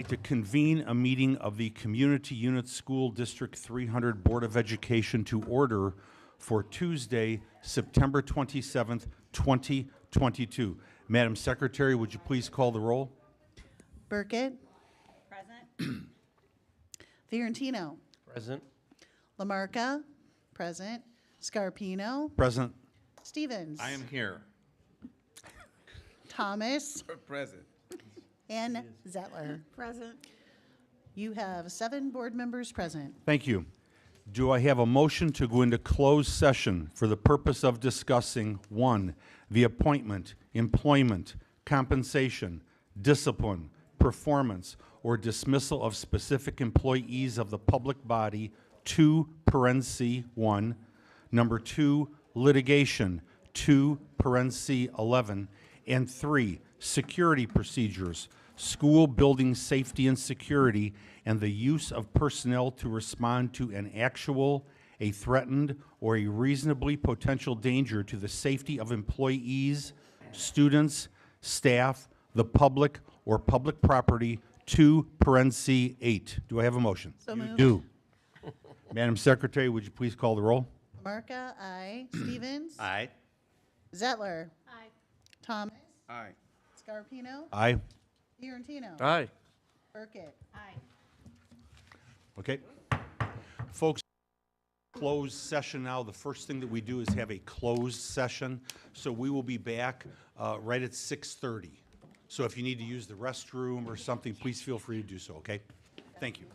to convene a meeting of the Community Unit School District 300 Board of Education to order for Tuesday, September 27th, 2022. Madam Secretary, would you please call the roll? Burkett, Present. Fiorentino, Present. Lamarca, present. Scarpino, Present. Stevens. I am here. Thomas, Present. and Zettler. Present. You have 7 board members present. Thank you. Do I have a motion to go into closed session for the purpose of discussing, 1, the appointment, employment, compensation, discipline, performance, or dismissal of specific employees of the public body, 2, parenthesis 1. Number 2, litigation, 2, parenthesis 11. And 3, security procedures, school building safety and security, and the use of personnel to respond to an actual, a threatened, or a reasonably potential danger to the safety of employees, students, staff, the public, or public property, 2, parenthesis 8. Do I have a motion? So moved. Do. Madam Secretary, would you please call the roll? Lamarca, aye. Stevens. Aye. Zettler. Aye. Thomas. Aye. Scarpino. Aye. Fiorentino. Aye. Burkett. Aye. Okay. Folks, closed session now. The first thing that we do is have a closed session. So we will be back right at 6:30. So if you need to use the restroom or something, please feel free to do so, okay? Thank you.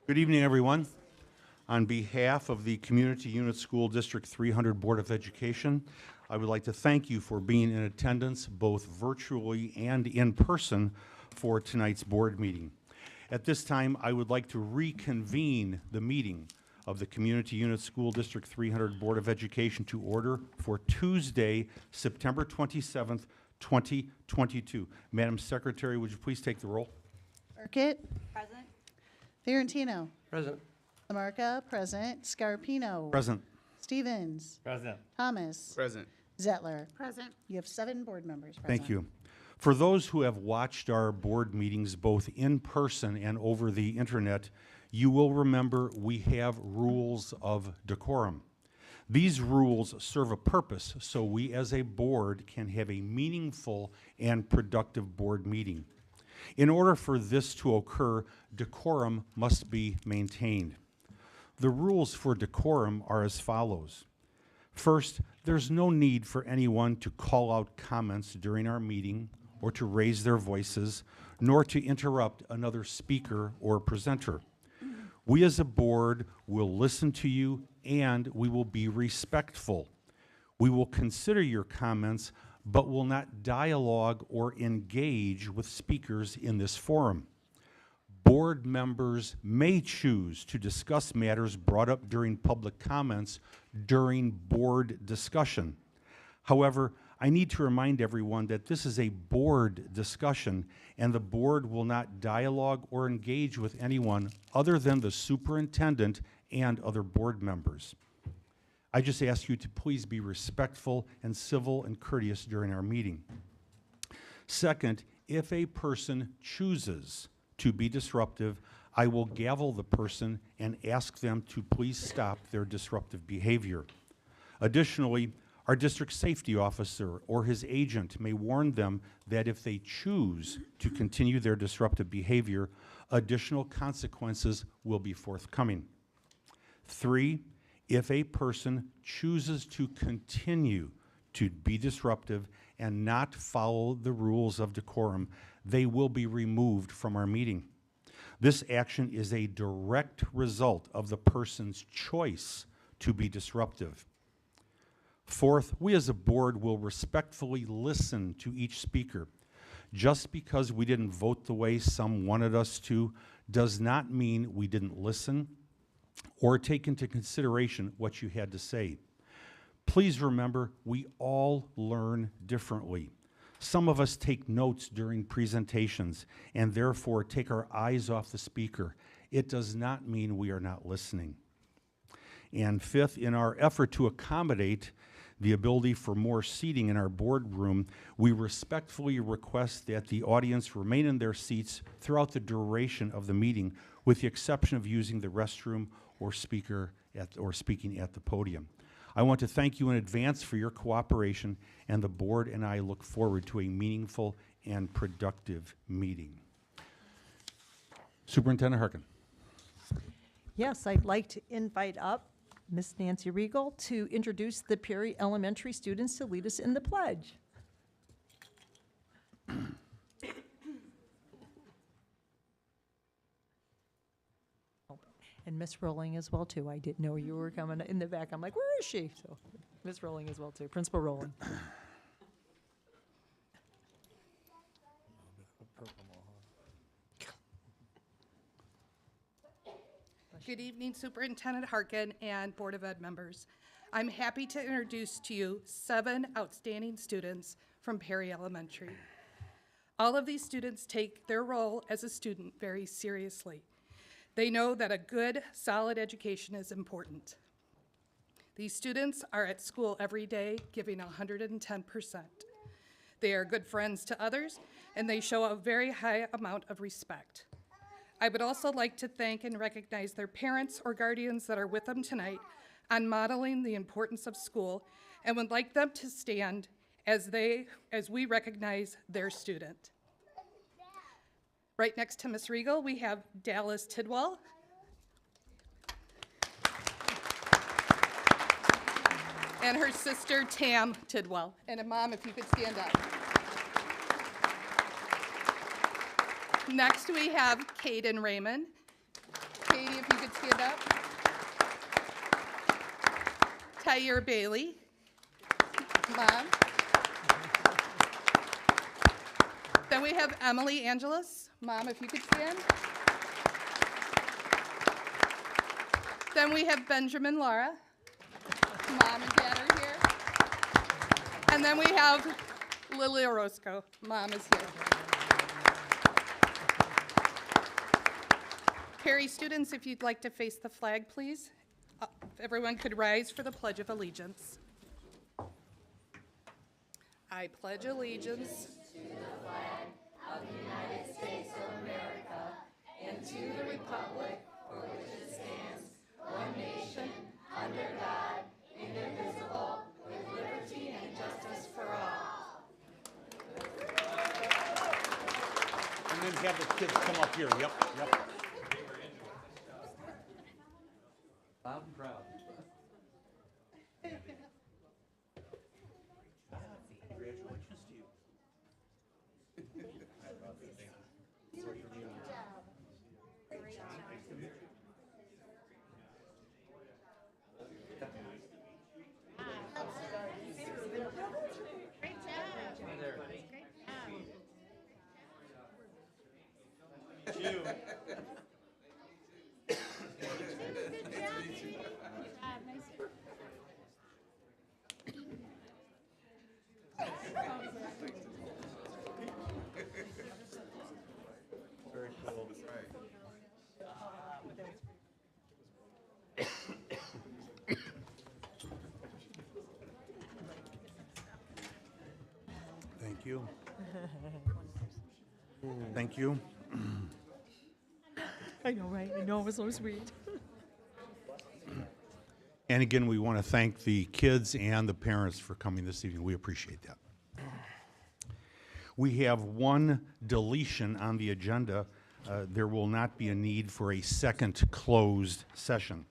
Good evening, everyone. On behalf of the Community Unit School District 300 Board of Education, I would like to thank you for being in attendance both virtually and in person for tonight's board meeting. At this time, I would like to reconvene the meeting of the Community Unit School District 300 Board of Education to order for Tuesday, September 27th, 2022. Madam Secretary, would you please take the roll? Burkett, Present. Fiorentino, Present. Lamarca, present. Scarpino. Present. Stevens. Present. Thomas. Present. Zettler. Present. You have 7 board members present. Thank you. For those who have watched our board meetings both in person and over the internet, you will remember we have rules of decorum. These rules serve a purpose so we as a board can have a meaningful and productive board meeting. In order for this to occur, decorum must be maintained. The rules for decorum are as follows. First, there's no need for anyone to call out comments during our meeting or to raise their voices, nor to interrupt another speaker or presenter. We as a board will listen to you and we will be respectful. We will consider your comments, but will not dialogue or engage with speakers in this forum. Board members may choose to discuss matters brought up during public comments during board discussion. However, I need to remind everyone that this is a board discussion and the board will not dialogue or engage with anyone other than the superintendent and other board members. I just ask you to please be respectful and civil and courteous during our meeting. Second, if a person chooses to be disruptive, I will gavel the person and ask them to please stop their disruptive behavior. Additionally, our district safety officer or his agent may warn them that if they choose to continue their disruptive behavior, additional consequences will be forthcoming. 3, if a person chooses to continue to be disruptive and not follow the rules of decorum, they will be removed from our meeting. This action is a direct result of the person's choice to be disruptive. Fourth, we as a board will respectfully listen to each speaker. Just because we didn't vote the way some wanted us to does not mean we didn't listen or take into consideration what you had to say. Please remember, we all learn differently. Some of us take notes during presentations and therefore take our eyes off the speaker. It does not mean we are not listening. And fifth, in our effort to accommodate the ability for more seating in our boardroom, we respectfully request that the audience remain in their seats throughout the duration of the meeting, with the exception of using the restroom or speaking at the podium. I want to thank you in advance for your cooperation, and the board and I look forward to a meaningful and productive meeting. Superintendent Harkin. Yes, I'd like to invite up Miss Nancy Regal to introduce the Perry Elementary students to lead us in the pledge. And Miss Rowling as well, too. I didn't know you were coming in the back. I'm like, where is she? So Miss Rowling as well, too. Principal Rowling. Good evening, Superintendent Harkin and Board of Ed members. I'm happy to introduce to you 7 outstanding students from Perry Elementary. All of these students take their role as a student very seriously. They know that a good, solid education is important. These students are at school every day, giving 110%. They are good friends to others, and they show a very high amount of respect. I would also like to thank and recognize their parents or guardians that are with them tonight on modeling the importance of school, and would like them to stand as we recognize their student. Right next to Ms. Regal, we have Dallas Tidwell. And her sister, Tam Tidwell. And Mom, if you could stand up. Next, we have Caden Raymond. Katie, if you could stand up. Tyre Bailey. Mom. Then we have Emily Angelus. Mom, if you could stand. Then we have Benjamin Lara. Mom and Dad are here. And then we have Lily Orozco. Mom is here. Perry students, if you'd like to face the flag, please. If everyone could rise for the Pledge of Allegiance. I pledge allegiance to the flag of the United States of America and to the republic for which it stands, one nation, under God, indivisible, with liberty and justice for all. And then have the kids come up here. Yep. Loud and proud. Congratulations to you. Very cool. Thank you. Thank you. I know, right? I know, it was so sweet. And again, we want to thank the kids and the parents for coming this evening. We appreciate that. We have one deletion on the agenda. There will not be a need for a second closed session.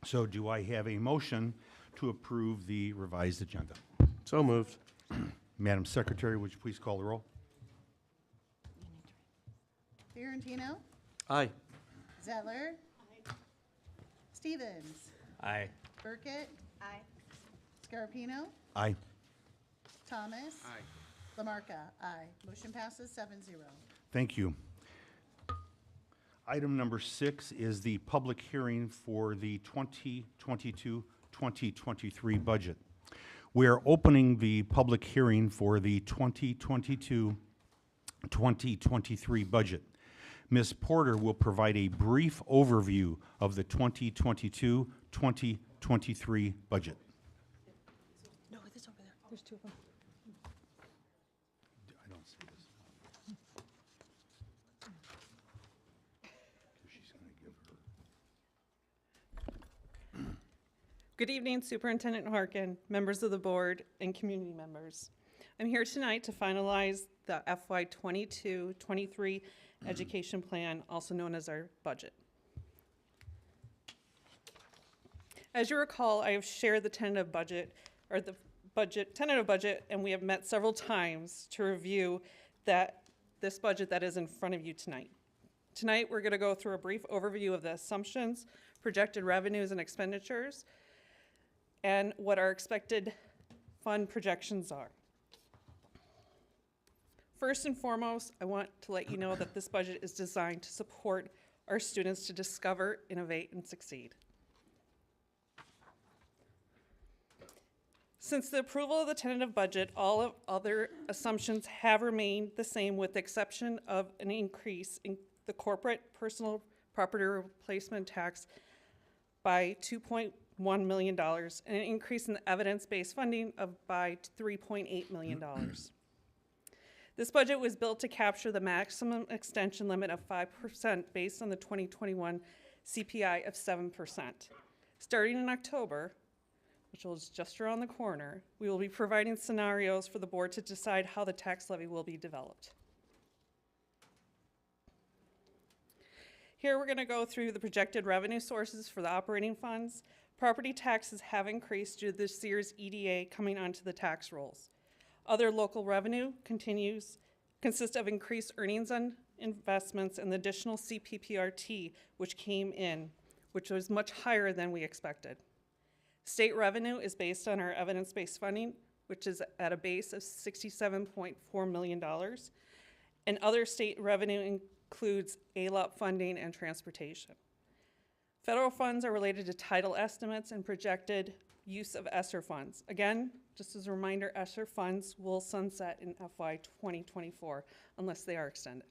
So do I have a motion to approve the revised agenda? So moved. Madam Secretary, would you please call the roll? Fiorentino, Aye. Zettler. Stevens, Aye. Burkett, Aye. Scarpino, Aye. Thomas. Lamarca, aye. Motion passes 7-0. Thank you. Item number 6 is the public hearing for the 2022-2023 budget. We are opening the public hearing for the 2022-2023 budget. Ms. Porter will provide a brief overview of the 2022-2023 budget. No, it's over there. There's two of them. I don't see this. She's going to give her. Good evening, Superintendent Harkin, members of the board, and community members. I'm here tonight to finalize the FY 22-23 education plan, also known as our budget. As you recall, I have shared the tentative budget, and we have met several times to review this budget that is in front of you tonight. Tonight, we're going to go through a brief overview of the assumptions, projected revenues and expenditures, and what our expected fund projections are. First and foremost, I want to let you know that this budget is designed to support our students to discover, innovate, and succeed. Since the approval of the tentative budget, all of other assumptions have remained the same with the exception of an increase in the corporate personal property replacement tax by $2.1 million and an increase in the evidence-based funding by $3.8 million. This budget was built to capture the maximum extension limit of 5% based on the 2021 CPI of 7%. Starting in October, which is just around the corner, we will be providing scenarios for the board to decide how the tax levy will be developed. Here we're going to go through the projected revenue sources for the operating funds. Property taxes have increased due to this year's EDA coming onto the tax rolls. Other local revenue consists of increased earnings on investments and the additional CPPRT, which came in, which was much higher than we expected. State revenue is based on our evidence-based funding, which is at a base of $67.4 million. And other state revenue includes ALOP funding and transportation. Federal funds are related to title estimates and projected use of ESSER funds. Again, just as a reminder, ESSER funds will sunset in FY 2024 unless they are extended.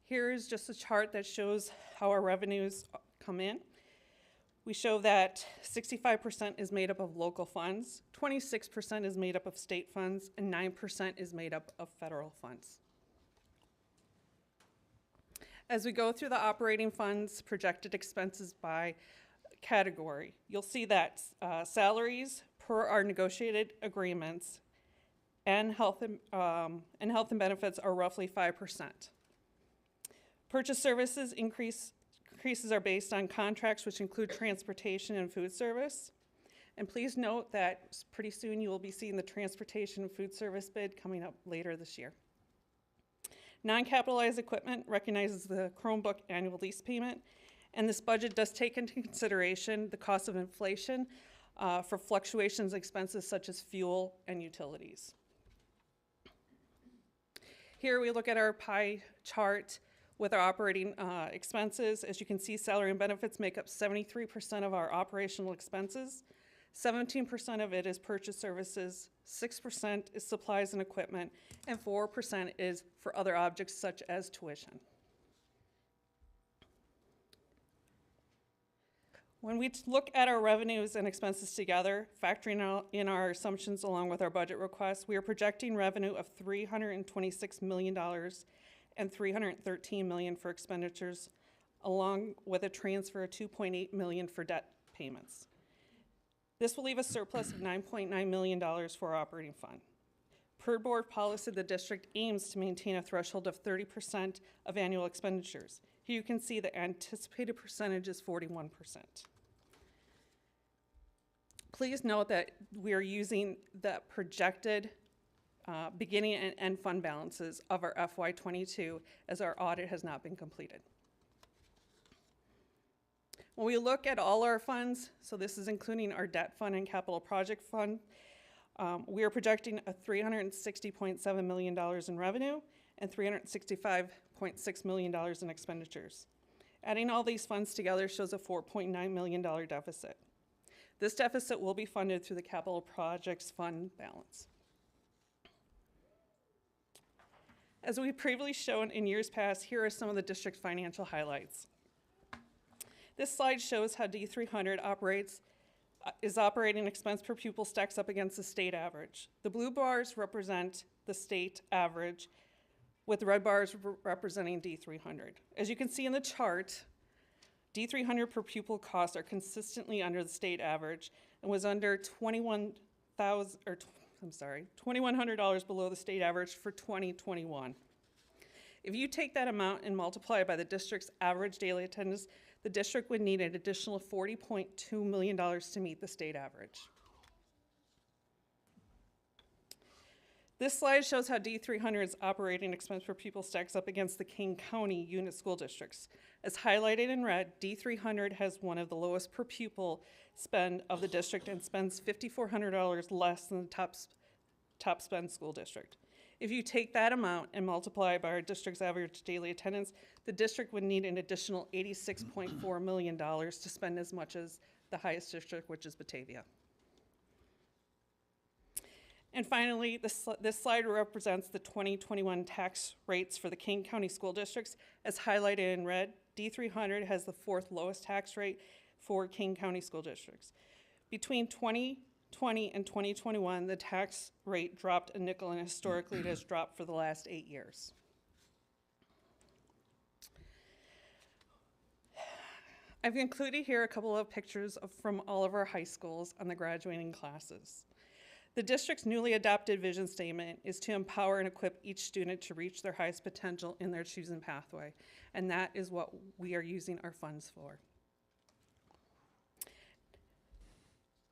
Here is just a chart that shows how our revenues come in. We show that 65% is made up of local funds, 26% is made up of state funds, and 9% is made up of federal funds. As we go through the operating funds projected expenses by category, you'll see that salaries per our negotiated agreements and health and benefits are roughly 5%. Purchase services increases are based on contracts which include transportation and food service. And please note that pretty soon you will be seeing the transportation and food service bid coming up later this year. Non-capitalized equipment recognizes the Chromebook annual lease payment, and this budget does take into consideration the cost of inflation for fluctuations in expenses such as fuel and utilities. Here we look at our pie chart with our operating expenses. As you can see, salary and benefits make up 73% of our operational expenses. 17% of it is purchase services, 6% is supplies and equipment, and 4% is for other objects such as tuition. When we look at our revenues and expenses together, factoring in our assumptions along with our budget requests, we are projecting revenue of $326 million and $313 million for expenditures, along with a transfer of $2.8 million for debt payments. This will leave a surplus of $9.9 million for our operating fund. Per board policy, the district aims to maintain a threshold of 30% of annual expenditures. Here you can see the anticipated percentage is 41%. Please note that we are using the projected beginning and end fund balances of our FY22 as our audit has not been completed. When we look at all our funds, so this is including our debt fund and capital project fund, we are projecting a $360.7 million in revenue and $365.6 million in expenditures. Adding all these funds together shows a $4.9 million deficit. This deficit will be funded through the capital projects fund balance. As we've previously shown in years past, here are some of the district financial highlights. This slide shows how D300 is operating expense per pupil stacks up against the state average. The blue bars represent the state average, with the red bars representing D300. As you can see in the chart, D300 per pupil costs are consistently under the state average and was under $2,100 below the state average for 2021. If you take that amount and multiply it by the district's average daily attendance, the district would need an additional $40.2 million to meet the state average. This slide shows how D300's operating expense per pupil stacks up against the King County unit school districts. As highlighted in red, D300 has one of the lowest per pupil spend of the district and spends $5,400 less than the top spend school district. If you take that amount and multiply by our district's average daily attendance, the district would need an additional $86.4 million to spend as much as the highest district, which is Batavia. And finally, this slide represents the 2021 tax rates for the King County school districts. As highlighted in red, D300 has the 4th lowest tax rate for King County school districts. Between 2020 and 2021, the tax rate dropped a nickel, and historically it has dropped for the last 8 years. I've included here a couple of pictures from all of our high schools on the graduating classes. The district's newly adopted vision statement is to empower and equip each student to reach their highest potential in their chosen pathway, and that is what we are using our funds for.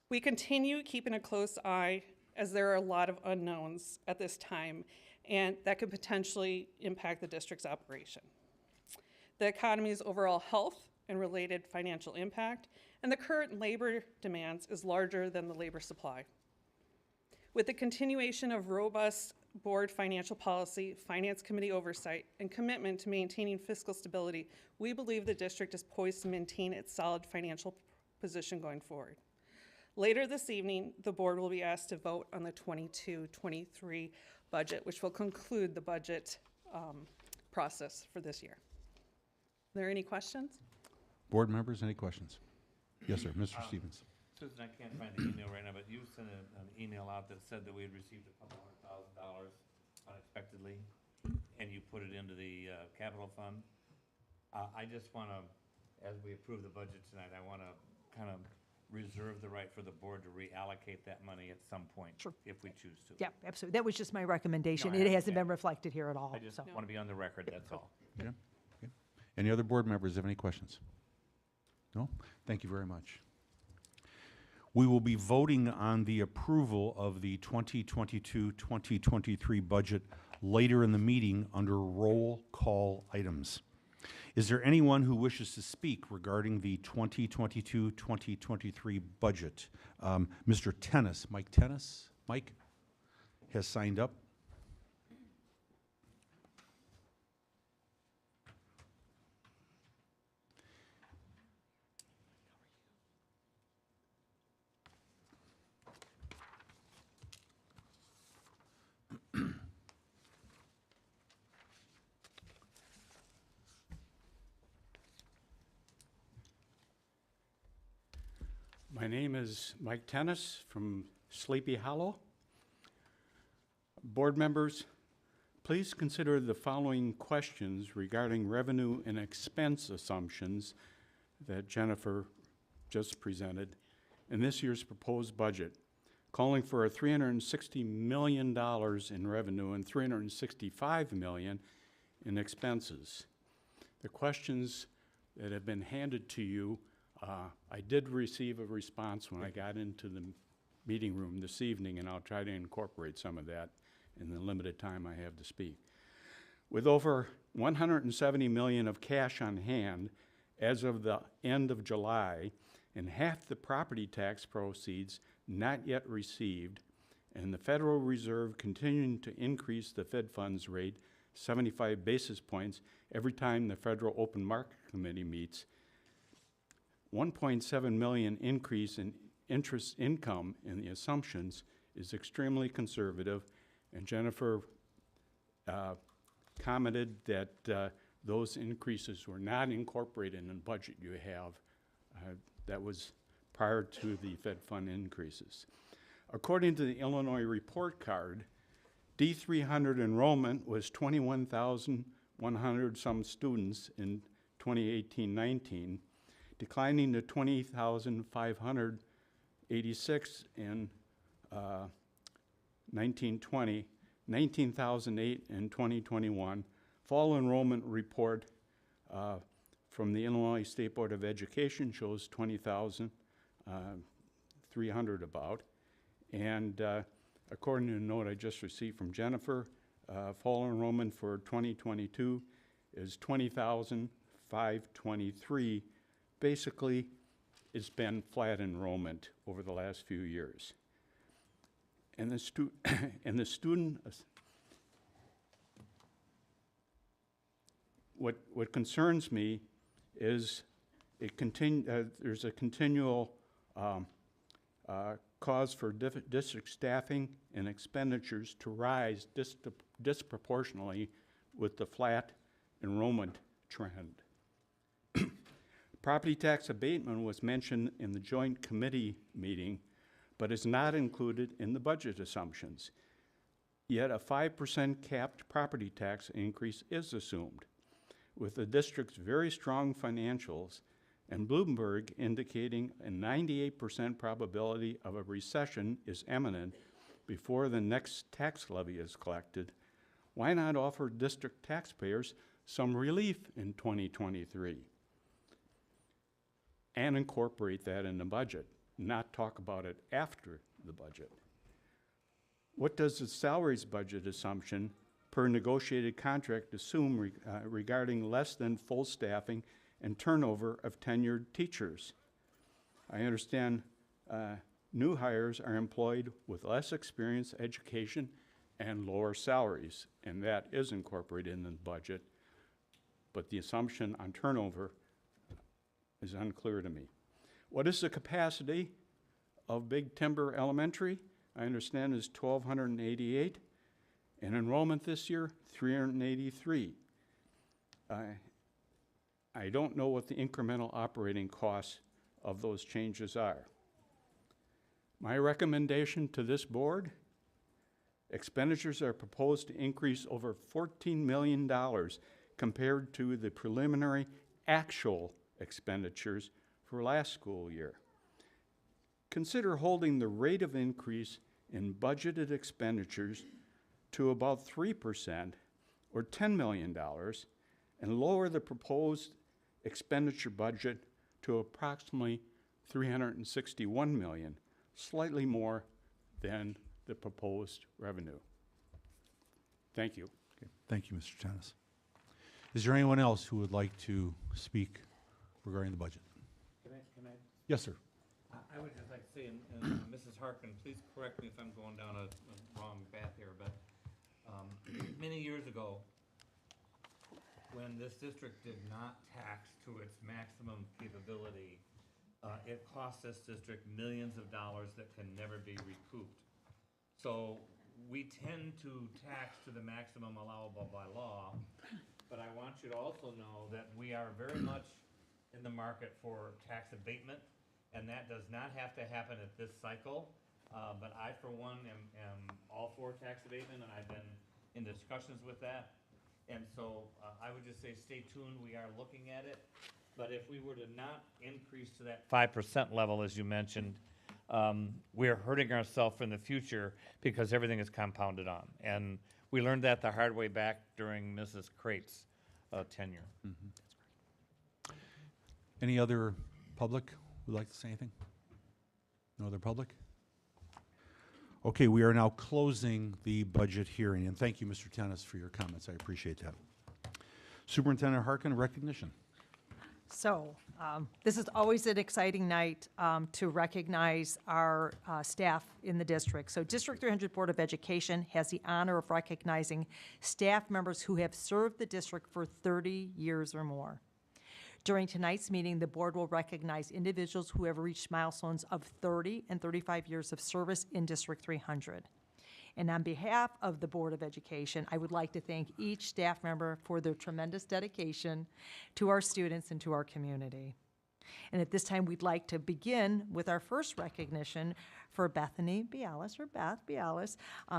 We continue keeping a close eye as there are a lot of unknowns at this time, and that could potentially impact the district's operation. The economy's overall health and related financial impact, and the current labor demands is larger than the labor supply. With the continuation of robust board financial policy, finance committee oversight, and commitment to maintaining fiscal stability, we believe the district is poised to maintain its solid financial position going forward. Later this evening, the board will be asked to vote on the 22-23 budget, which will conclude the budget process for this year. Are there any questions? Board members, any questions? Yes, sir. Mr. Stevens. Susan, I can't find the email right now, but you sent an email out that said that we had received a couple $100,000 unexpectedly, and you put it into the capital fund. I just want to, as we approve the budget tonight, I want to kind of reserve the right for the board to reallocate that money at some point. Sure. If we choose to. Yeah, absolutely. That was just my recommendation. No, I It hasn't understand. been reflected here at all. I just so. want to be on the record, that's all. Okay. Okay. Any other board members have any questions? No? Thank you very much. We will be voting on the approval of the 2022-2023 budget later in the meeting under roll call items. Is there anyone who wishes to speak regarding the 2022-2023 budget? Mr. Tennis, Mike Tennis, Mike, has signed up. My name is Mike Tennis from Sleepy Hollow. Board members, please consider the following questions regarding revenue and expense assumptions that Jennifer just presented in this year's proposed budget, calling for a $360 million in revenue and $365 million in expenses. The questions that have been handed to you, I did receive a response when I got into the meeting room this evening, and I'll try to incorporate some of that in the limited time I have to speak. With over $170 million of cash on hand as of the end of July, and half the property tax proceeds not yet received, and the Federal Reserve continuing to increase the Fed funds rate 75 basis points every time the Federal Open Market Committee meets, 1.7 million increase in interest income in the assumptions is extremely conservative, and Jennifer commented that those increases were not incorporated in the budget you have. That was prior to the Fed fund increases. According to the Illinois report card, D300 enrollment was 21,100 some students in 2018-19, declining to 20,586 in 1920, 19,008 in 2021. Fall enrollment report from the Illinois State Board of Education shows 20,300 about. And according to a note I just received from Jennifer, fall enrollment for 2022 is 20,523. Basically, it's been flat enrollment over the last few years. And the student, what concerns me is there's a continual cause for district staffing and expenditures to rise disproportionately with the flat enrollment trend. Property tax abatement was mentioned in the joint committee meeting, but is not included in the budget assumptions. Yet a 5% capped property tax increase is assumed. With the district's very strong financials and Bloomberg indicating a 98% probability of a recession is imminent before the next tax levy is collected, why not offer district taxpayers some relief in 2023 and incorporate that in the budget, not talk about it after the budget? What does the salaries budget assumption per negotiated contract assumed regarding less than full staffing and turnover of tenured teachers. I understand new hires are employed with less experience, education, and lower salaries, and that is incorporated in the budget, but the assumption on turnover is unclear to me. What is the capacity of Big Timber Elementary? I understand is 1,288, and enrollment this year, 383. I don't know what the incremental operating costs of those changes are. My recommendation to this board, expenditures are proposed to increase over $14 million compared to the preliminary actual expenditures for last school year. Consider holding the rate of increase in budgeted expenditures to about 3% or $10 million and lower the proposed expenditure budget to approximately $361 million, slightly more than the proposed revenue. Thank you. Okay, thank you, Mr. Tennis. Is there anyone else who would like to speak regarding the budget? Can I? Yes, sir. I would just like to say, and Mrs. Harkin, please correct me if I'm going down a wrong path here, but many years ago, when this district did not tax to its maximum capability, it cost this district millions of dollars that can never be recouped. So we tend to tax to the maximum allowable by law, but I want you to also know that we are very much in the market for tax abatement, and that does not have to happen at this cycle. But I, for one, am all for tax abatement, and I've been in discussions with that. And so I would just say stay tuned. We are looking at it. But if we were to not increase to that 5% level, as you mentioned, we're hurting ourselves in the future because everything is compounded on. And we learned that the hard way back during Mrs. Crate's tenure. Any other public would like to say anything? No other public? Okay, we are now closing the budget hearing, and thank you, Mr. Tennis, for your comments. I appreciate that. Superintendent Harkin, recognition. So, this is always an exciting night to recognize our staff in the district. So District 300 Board of Education has the honor of recognizing staff members who have served the district for 30 years or more. During tonight's meeting, the board will recognize individuals who have reached milestones of 30 and 35 years of service in District 300. And on behalf of the Board of Education, I would like to thank each staff member for their tremendous dedication to our students and to our community. And at this time, we'd like to begin with our first recognition for Bethany Bialis, or Beth Bialis.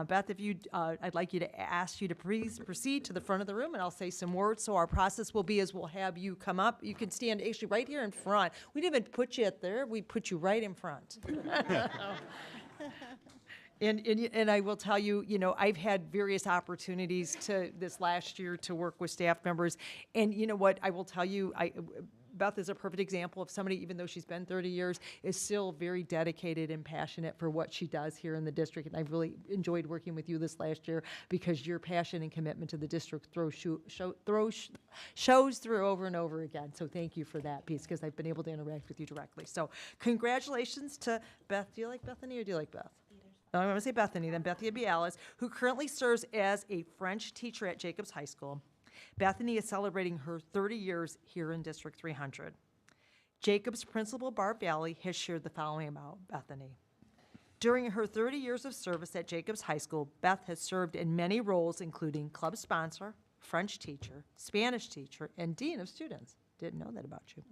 Beth, if you, I'd like you to ask you to please proceed to the front of the room, and I'll say some words. So our process will be is we'll have you come up. You can stand actually right here in front. We didn't even put you there. We put you right in front. And I will tell you, you know, I've had various opportunities this last year to work with staff members. And you know what, I will tell you, Beth is a perfect example of somebody, even though she's been 30 years, is still very dedicated and passionate for what she does here in the district. And I've really enjoyed working with you this last year because your passion and commitment to the district shows through over and over again. So thank you for that piece, because I've been able to interact with you directly. So congratulations to Beth. Do you like Bethany or do you like Beth? I'm going to say Bethany, then Bethia Bialis, who currently serves as a French teacher at Jacobs High School. Bethany is celebrating her 30 years here in District 300. Jacobs principal Barb Valley has shared the following about Bethany. During her 30 years of service at Jacobs High School, Beth has served in many roles, including club sponsor, French teacher, Spanish teacher, and dean of students. Didn't know that about you.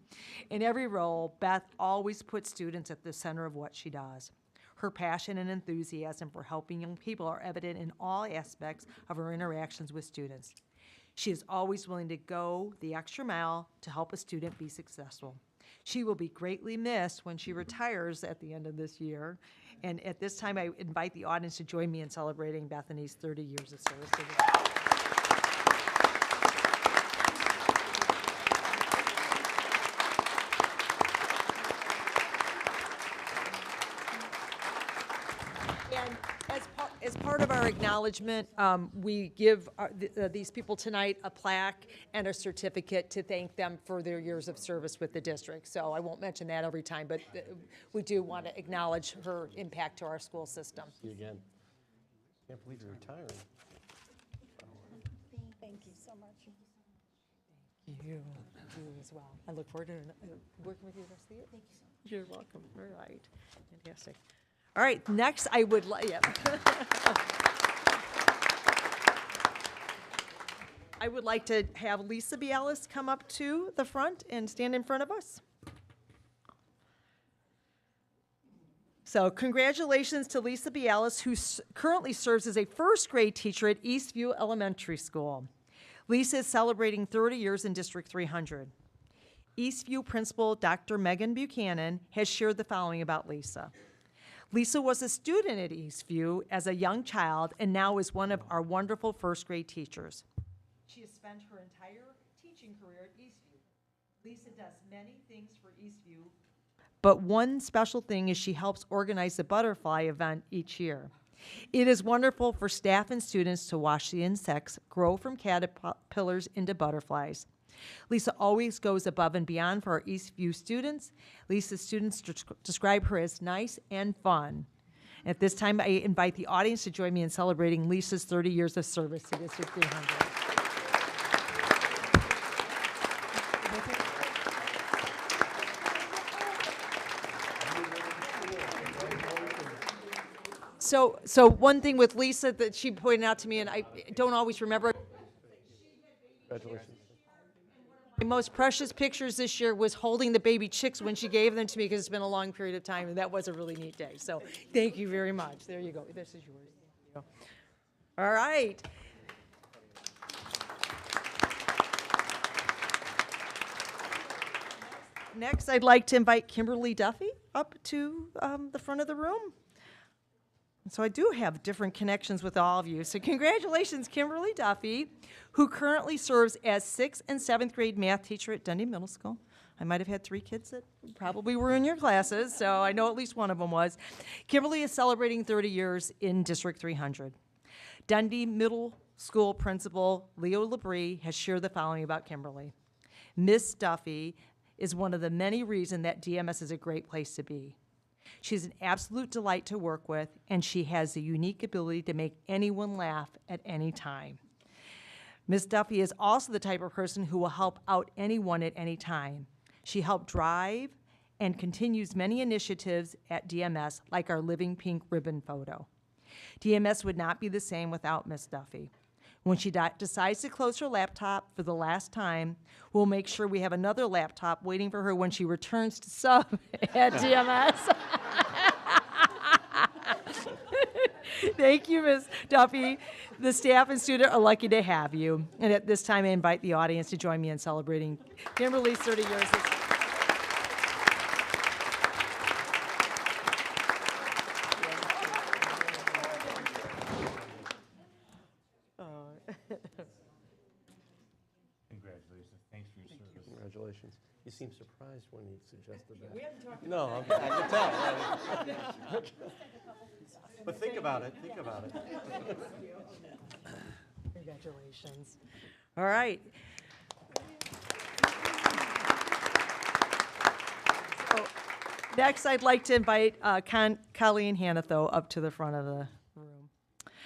In every role, Beth always puts students at the center of what she does. Her passion and enthusiasm for helping young people are evident in all aspects of her interactions with students. She is always willing to go the extra mile to help a student be successful. She will be greatly missed when she retires at the end of this year. And at this time, I invite the audience to join me in celebrating Bethany's 30 years of service to the district. as part of our acknowledgement, we give these people tonight a plaque and a certificate to thank them for their years of service with the district. So I won't mention that every time, but we do want to acknowledge her impact to our school system. See you again. Can't believe you're retiring. Thank you so much. You as well. I look forward to working with you the rest of the year. Thank you so much. You're welcome. All right. Fantastic. All right, next I would like, I would like to have Lisa Bialis come up to the front and stand in front of us. So congratulations to Lisa Bialis, who currently serves as a first grade teacher at Eastview Elementary School. Lisa is celebrating 30 years in District 300. Eastview Principal Dr. Megan Buchanan has shared the following about Lisa. Lisa was a student at Eastview as a young child and now is one of our wonderful first grade teachers. She has spent her entire teaching career at Eastview. Lisa does many things for Eastview, but one special thing is she helps organize the butterfly event each year. It is wonderful for staff and students to watch the insects grow from caterpillars into butterflies. Lisa always goes above and beyond for our Eastview students. Lisa's students describe her as nice and fun. At this time, I invite the audience to join me in celebrating Lisa's 30 years of service to District 300. So one thing with Lisa that she pointed out to me, and I don't always remember, Congratulations. my most precious pictures this year was holding the baby chicks when she gave them to me, because it's been a long period of time, and that was a really neat day. So thank you very much. There you go. This is yours. Thank you. All right. Next, I'd like to invite Kimberly Duffy up to the front of the room. So I do have different connections with all of you. So congratulations, Kimberly Duffy, who currently serves as 6th and 7th grade math teacher at Dundee Middle School. I might have had 3 kids that probably were in your classes, so I know at least one of them was. Kimberly is celebrating 30 years in District 300. Dundee Middle School principal Leo Labrie has shared the following about Kimberly. Miss Duffy is one of the many reasons that DMS is a great place to be. She's an absolute delight to work with, and she has the unique ability to make anyone laugh at any time. Ms. Duffy is also the type of person who will help out anyone at any time. She helped drive and continues many initiatives at DMS, like our Living Pink ribbon photo. DMS would not be the same without Ms. Duffy. When she decides to close her laptop for the last time, we'll make sure we have another laptop waiting for her when she returns to sub at DMS. Thank you, Ms. Duffy. The staff and student are lucky to have you. And at this time, I invite the audience to join me in celebrating Kimberly's 30 years. Congratulations, thanks for your service. Congratulations. You seem surprised when he suggested that. We haven't talked No, I can tell. But think about it, think about it. Congratulations. All right. So, next, I'd like to invite Colleen Hanatho up to the front of the room.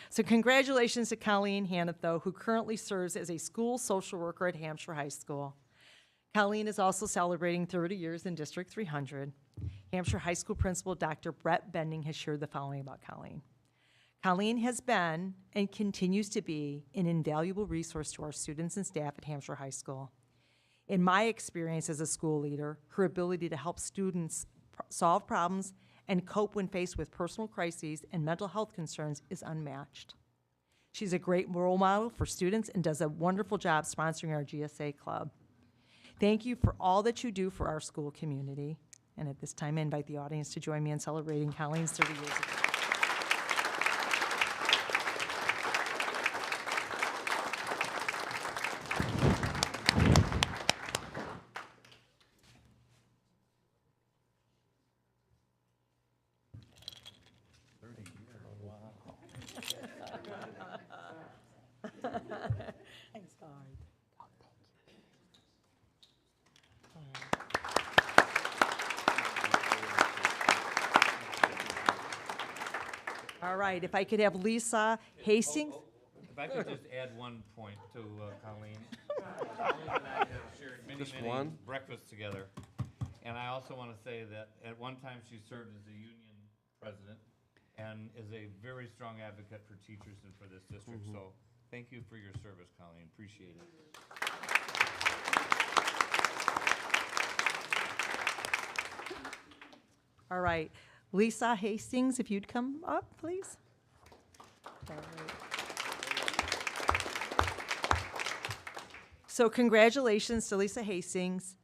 So congratulations to Colleen Hanatho, who currently serves as a school social worker at Hampshire High School. Colleen is also celebrating 30 years in District 300. Hampshire High School Principal Dr. Brett Bending has shared the following about Colleen. Colleen has been and continues to be an invaluable resource to our students and staff at Hampshire High School. In my experience as a school leader, her ability to help students solve problems and cope when faced with personal crises and mental health concerns is unmatched. She's a great role model for students and does a wonderful job sponsoring our GSA club. Thank you for all that you do for our school community. And at this time, I invite the audience to join me in celebrating Colleen's 30 years ago. All right, if I could have Lisa Hastings. If I could just add one point to Colleen. Colleen and I have shared many one? breakfasts together. And I also want to say that at one time she served as a union president and is a very strong advocate for teachers and for this district. So thank you for your service, Colleen. Appreciate it. All right, Lisa Hastings, if you'd come up, please. All right. So congratulations to Lisa Hastings,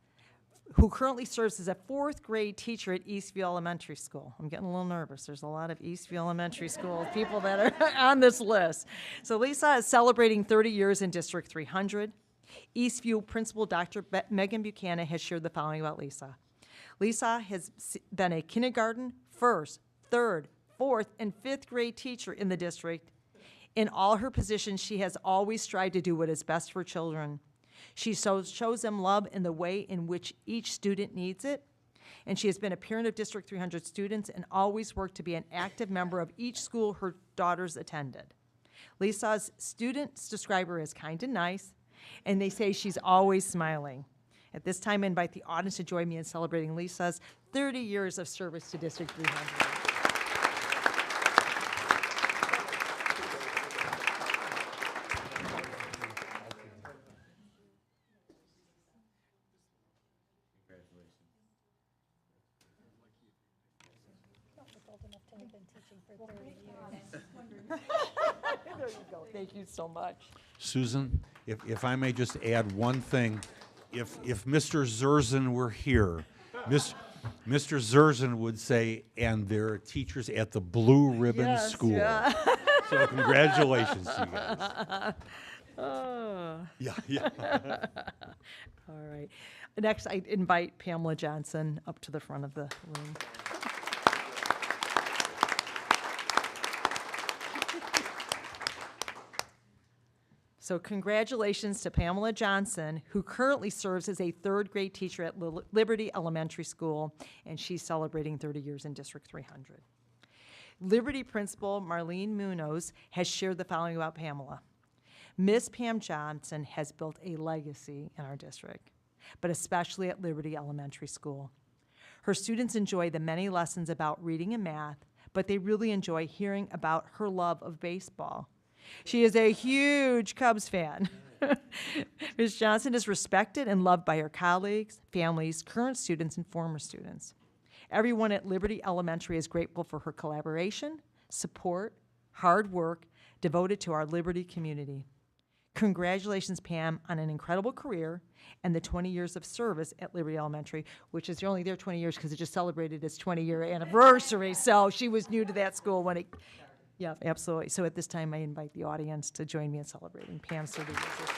who currently serves as a fourth grade teacher at Eastview Elementary School. I'm getting a little nervous. There's a lot of Eastview Elementary School people that are on this list. So Lisa is celebrating 30 years in District 300. Eastview Principal Dr. Megan Buchanan has shared the following about Lisa. Lisa has been a kindergarten, first, third, fourth, and fifth grade teacher in the district. In all her positions, she has always strived to do what is best for children. She shows them love in the way in which each student needs it. And she has been a parent of District 300 students and always worked to be an active member of each school her daughters attended. Lisa's students describe her as kind and nice, and they say she's always smiling. At this time, I invite the audience to join me in celebrating Lisa's 30 years of service to District 300. There you go. Thank you so much. Susan, if I may just add one thing, if Mr. Zerzan were here, Mr. Zerzan would say, and there are teachers at the Blue Ribbon Yes, School. yeah. So congratulations to you guys. Oh. Yeah. All right. Next, I invite Pamela Johnson up to the front of the room. So congratulations to Pamela Johnson, who currently serves as a third grade teacher at Liberty Elementary School, and she's celebrating 30 years in District 300. Liberty Principal Marlene Munoz has shared the following about Pamela. Miss Pam Johnson has built a legacy in our district, but especially at Liberty Elementary School. Her students enjoy the many lessons about reading and math, but they really enjoy hearing about her love of baseball. She is a huge Cubs fan. Ms. Johnson is respected and loved by her colleagues, families, current students, and former students. Everyone at Liberty Elementary is grateful for her collaboration, support, hard work, devoted to our Liberty community. Congratulations, Pam, on an incredible career and the 20 years of service at Liberty Elementary, which is, you're only there 20 years because it just celebrated its 20-year anniversary, so she was new to that school when it, yeah, absolutely. So at this time, I invite the audience to join me in celebrating Pam's 30 years of service.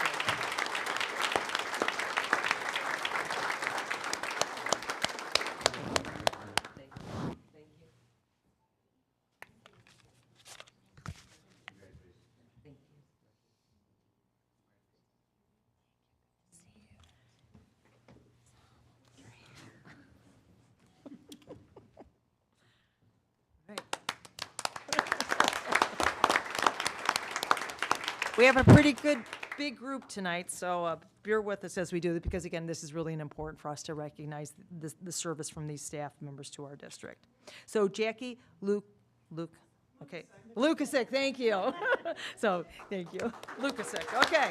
We have a pretty good, big group tonight, so bear with us as we do it, because again, this is really important for us to recognize the service from these staff members to our district. So Jackie Lukasic, thank you. So, thank you. Lukasic, okay.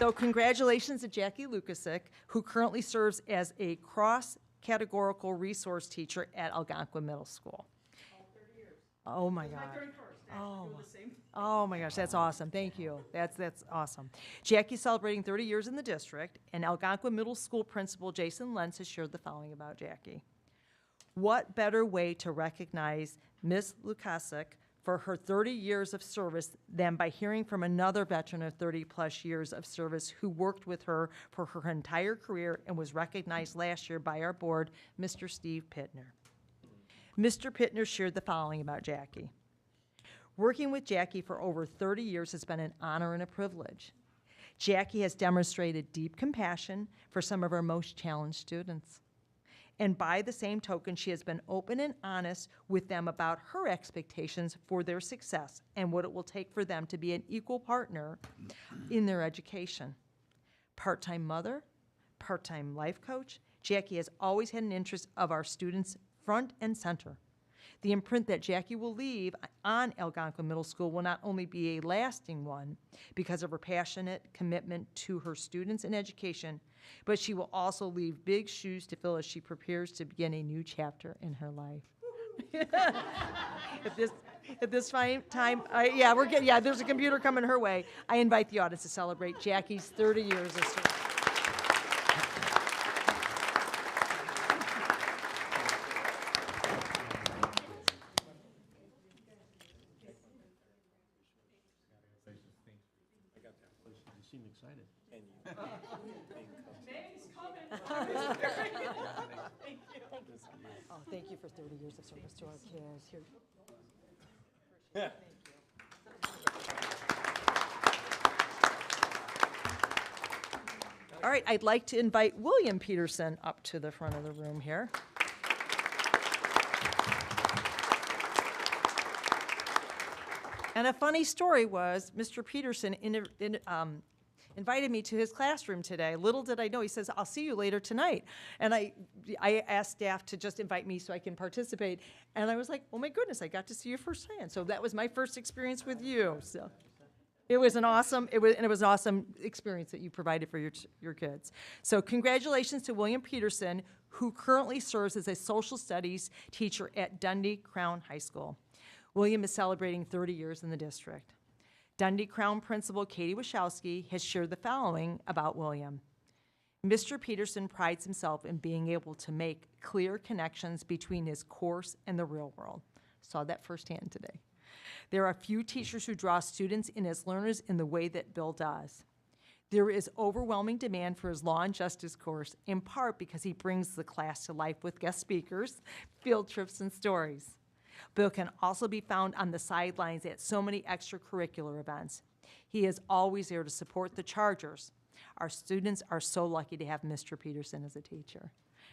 So congratulations to Jackie Lukasic, who currently serves as a cross-categorical resource teacher at Algonquin Middle School. Oh, my God. Oh, my gosh, that's awesome. Thank you. That's awesome. Jackie's celebrating 30 years in the district, and Algonquin Middle School Principal Jason Lentz has shared the following about Jackie. What better way to recognize Ms. Lukasic for her 30 years of service than by hearing from another veteran of 30-plus years of service who worked with her for her entire career and was recognized last year by our board, Mr. Steve Pittner. Mr. Pittner shared the following about Jackie. Working with Jackie for over 30 years has been an honor and a privilege. Jackie has demonstrated deep compassion for some of our most challenged students. And by the same token, she has been open and honest with them about her expectations for their success and what it will take for them to be an equal partner in their education. Part-time mother, part-time life coach, Jackie has always had an interest of our students front and center. The imprint that Jackie will leave on Algonquin Middle School will not only be a lasting one because of her passionate commitment to her students and education, but she will also leave big shoes to fill as she prepares to begin a new chapter in her life. At this time, there's a computer coming her way. I invite the audience to celebrate Jackie's 30 years of service. You seem excited. Oh, thank you for 30 years of service to our kids. Here. All right, I'd like to invite William Peterson up to the front of the room here. And a funny story was Mr. Peterson invited me to his classroom today. Little did I know, he says, I'll see you later tonight. And I asked staff to just invite me so I can participate. And I was like, oh my goodness, I got to see you firsthand. So that was my first experience with you. So it was an awesome experience that you provided for your kids. So congratulations to William Peterson, who currently serves as a social studies teacher at Dundee Crown High School. William is celebrating 30 years in the district. Dundee Crown Principal Katie Wachowski has shared the following about William. Mr. Peterson prides himself in being able to make clear connections between his course and the real world. Saw that firsthand today. There are few teachers who draw students in as learners in the way that Bill does. There is overwhelming demand for his law and justice course, in part because he brings the class to life with guest speakers, field trips, and stories. Bill can also be found on the sidelines at so many extracurricular events. He is always there to support the Chargers. Our students are so lucky to have Mr. Peterson as a teacher.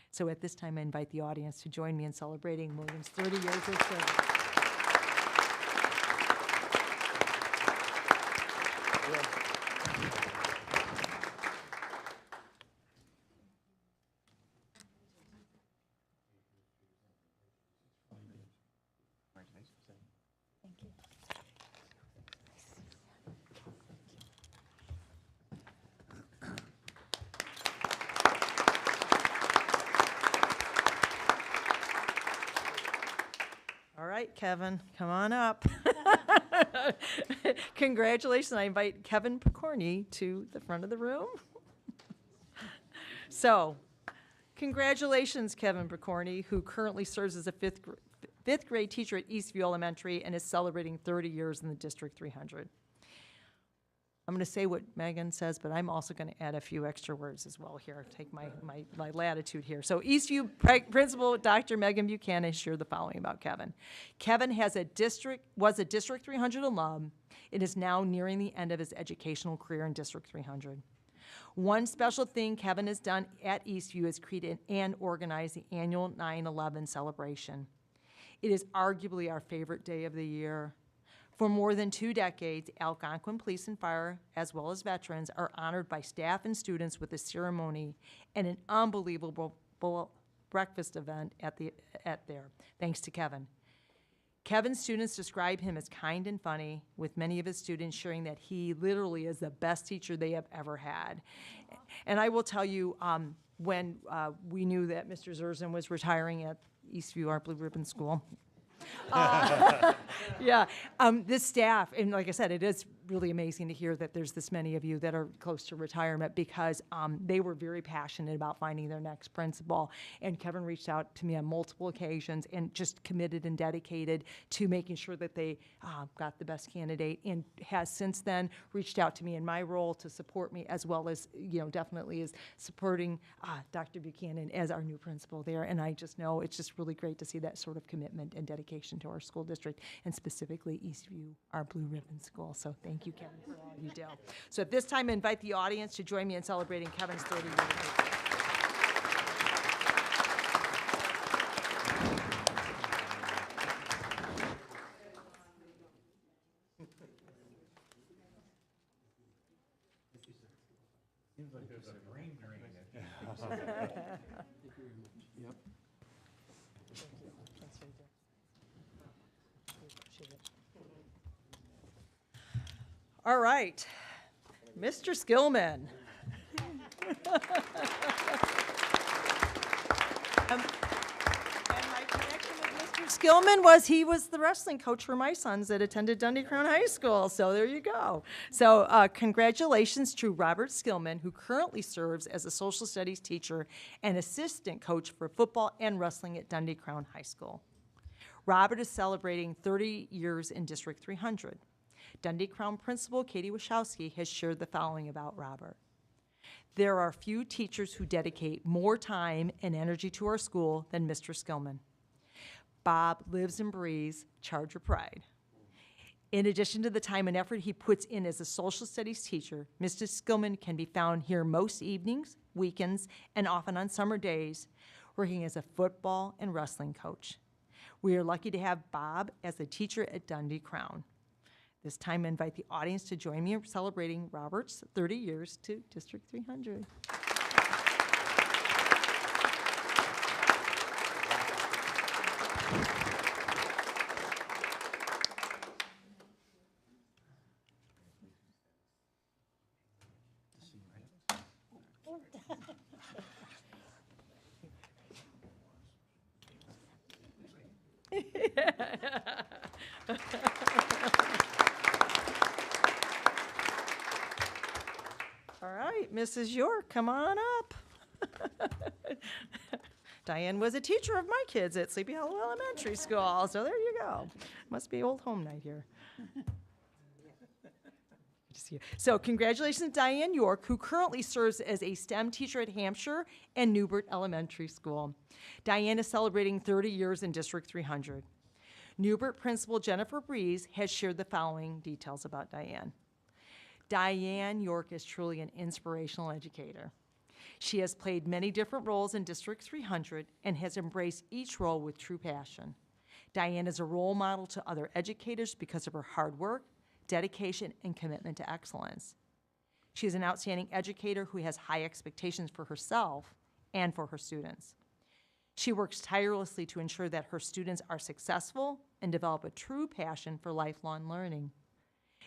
So at this time, I invite the audience to join me in celebrating William's 30 years of service. All right, Kevin, come on up. Congratulations. I invite Kevin Picorni to the front of the room. So, congratulations, Kevin Picorni, who currently serves as a fifth grade teacher at Eastview Elementary and is celebrating 30 years in the District 300. I'm going to say what Megan says, but I'm also going to add a few extra words as well here. Take my latitude here. So Eastview Principal Dr. Megan Buchanan shared the following about Kevin. Kevin was a District 300 alum and is now nearing the end of his educational career in District 300. One special thing Kevin has done at Eastview is create and organize the annual 9/11 celebration. It is arguably our favorite day of the year. For more than 2 decades, Algonquin Police and Fire, as well as veterans, are honored by staff and students with a ceremony and an unbelievable breakfast event at there, thanks to Kevin. Kevin's students describe him as kind and funny, with many of his students sharing that he literally is the best teacher they have ever had. And I will tell you, when we knew that Mr. Zerzan was retiring at Eastview, our Blue Ribbon School, this staff, and like I said, it is really amazing to hear that there's this many of you that are close to retirement, because they were very passionate about finding their next principal. And Kevin reached out to me on multiple occasions and just committed and dedicated to making sure that they got the best candidate, and has since then reached out to me in my role to support me, as well as, definitely is supporting Dr. Buchanan as our new principal there. And I just know it's just really great to see that sort of commitment and dedication to our school district, and specifically Eastview, our Blue Ribbon School. So thank you, Kevin, for all you do. So at this time, I invite the audience to join me in celebrating Kevin's 30 years. All right, Mr. Skillman. And my connection with Mr. Skillman was he was the wrestling coach for my sons that attended Dundee Crown High School. So there you go. So congratulations to Robert Skillman, who currently serves as a social studies teacher and assistant coach for football and wrestling at Dundee Crown High School. Robert is celebrating 30 years in District 300. Dundee Crown Principal Katie Wachowski has shared the following about Robert. There are few teachers who dedicate more time and energy to our school than Mr. Skillman. Bob lives and breathes Charger pride. In addition to the time and effort he puts in as a social studies teacher, Mr. Skillman can be found here most evenings, weekends, and often on summer days, working as a football and wrestling coach. We are lucky to have Bob as a teacher at Dundee Crown. This time, I invite the audience to join me in celebrating Robert's 30 years to District 300. All right, Mrs. York, come on up. Diane was a teacher of my kids at Sleepy Hollow Elementary School, so there you go. Must be old home night here. Good to see you. So congratulations, Diane York, who currently serves as a STEM teacher at Hampshire and Newbert Elementary School. Diane is celebrating 30 years in District 300. Newbert Principal Jennifer Breeze has shared the following details about Diane. Diane York is truly an inspirational educator. She has played many different roles in District 300 and has embraced each role with true passion. Diane is a role model to other educators because of her hard work, dedication, and commitment to excellence. She is an outstanding educator who has high expectations for herself and for her students. She works tirelessly to ensure that her students are successful and develop a true passion for lifelong learning.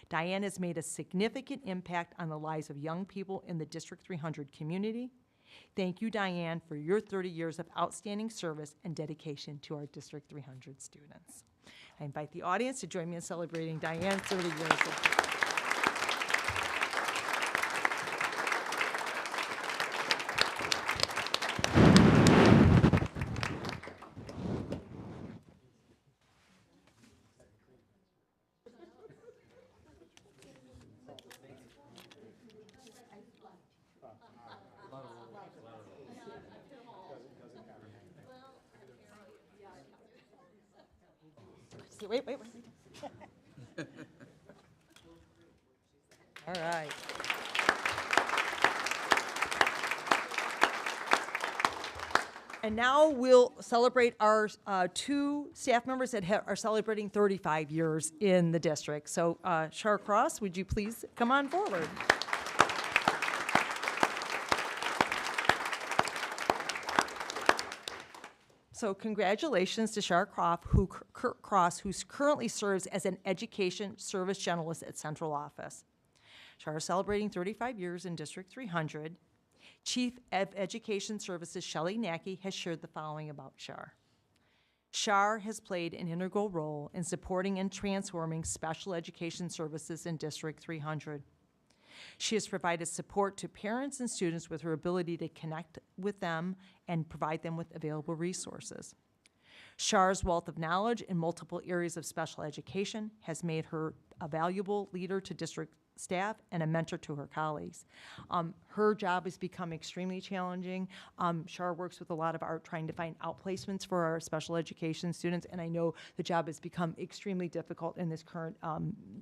Diane has made a significant impact on the lives of young people in the District 300 community. Thank you, Diane, for your 30 years of outstanding service and dedication to our District 300 students. I invite the audience to join me in celebrating Diane's 30 years of Wait. All right. And now we'll celebrate our two staff members that are celebrating 35 years in the district. So Shar Cross, would you please come on forward? So congratulations to Shar Cross, who currently serves as an education service generalist at Central Office. Shar is celebrating 35 years in District 300. Chief of Education Services Shelley Nackey has shared the following about Shar. Shar has played an integral role in supporting and transforming special education services in District 300. She has provided support to parents and students with her ability to connect with them and provide them with available resources. Shar's wealth of knowledge in multiple areas of special education has made her a valuable leader to district staff and a mentor to her colleagues. Her job has become extremely challenging. Shar works with a lot of art trying to find outplacements for our special education students, and I know the job has become extremely difficult in this current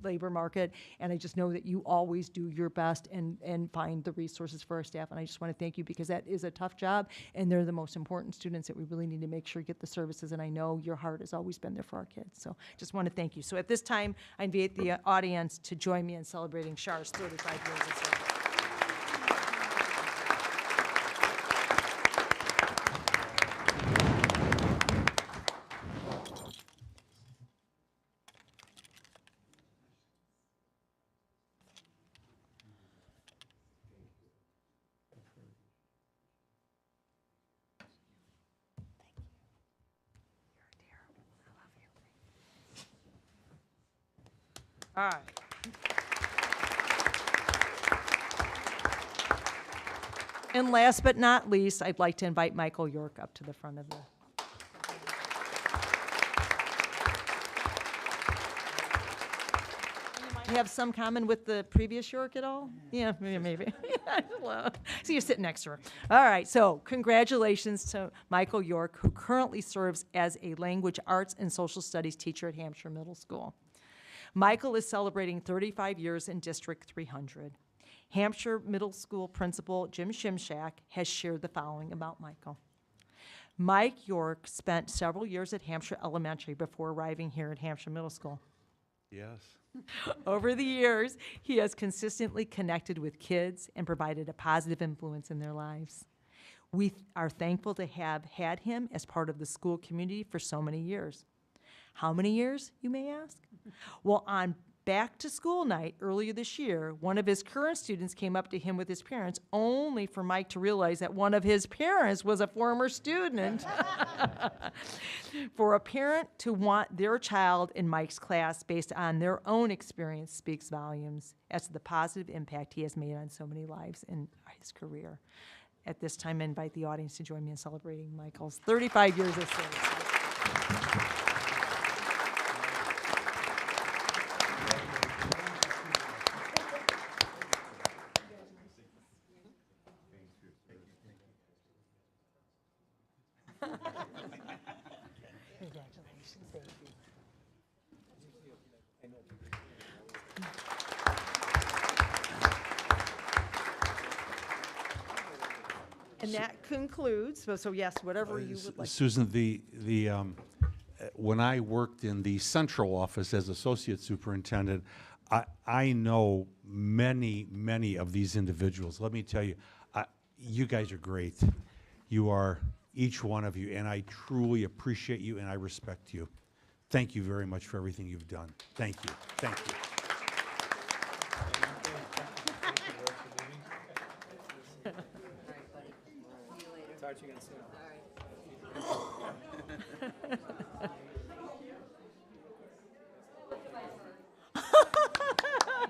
labor market, and I just know that you always do your best and find the resources for our staff, and I just want to thank you because that is a tough job, and they're the most important students that we really need to make sure get the services, and I know your heart has always been there for our kids, so just want to thank you. So at this time, I invite the audience to join me in celebrating Shar's 35 years of service. All right. And last but not least, I'd like to invite Michael York up to the front of the. You have some common with the previous York at all? Yeah, maybe. So you're sitting next to her. All right, so congratulations to Michael York, who currently serves as a language arts and social studies teacher at Hampshire Middle School. Michael is celebrating 35 years in District 300. Hampshire Middle School Principal Jim Shimshak has shared the following about Michael. Mike York spent several years at Hampshire Elementary before arriving here at Hampshire Middle School. Yes. Over the years, he has consistently connected with kids and provided a positive influence in their lives. We are thankful to have had him as part of the school community for so many years. How many years, you may ask? Well, on back to school night earlier this year, one of his current students came up to him with his parents, only for Mike to realize that one of his parents was a former student. For a parent to want their child in Mike's class based on their own experience speaks volumes as to the positive impact he has made on so many lives in his career. At this time, I invite the audience to join me in celebrating Michael's 35 years of service. Congratulations, thank you. And that concludes, so yes, whatever you would like. Susan, when I worked in the central office as associate superintendent, I know many of these individuals. Let me tell you, you guys are great. You are, each one of you, and I truly appreciate you and I respect you. Thank you very much for everything you've done. Thank you. Thank you.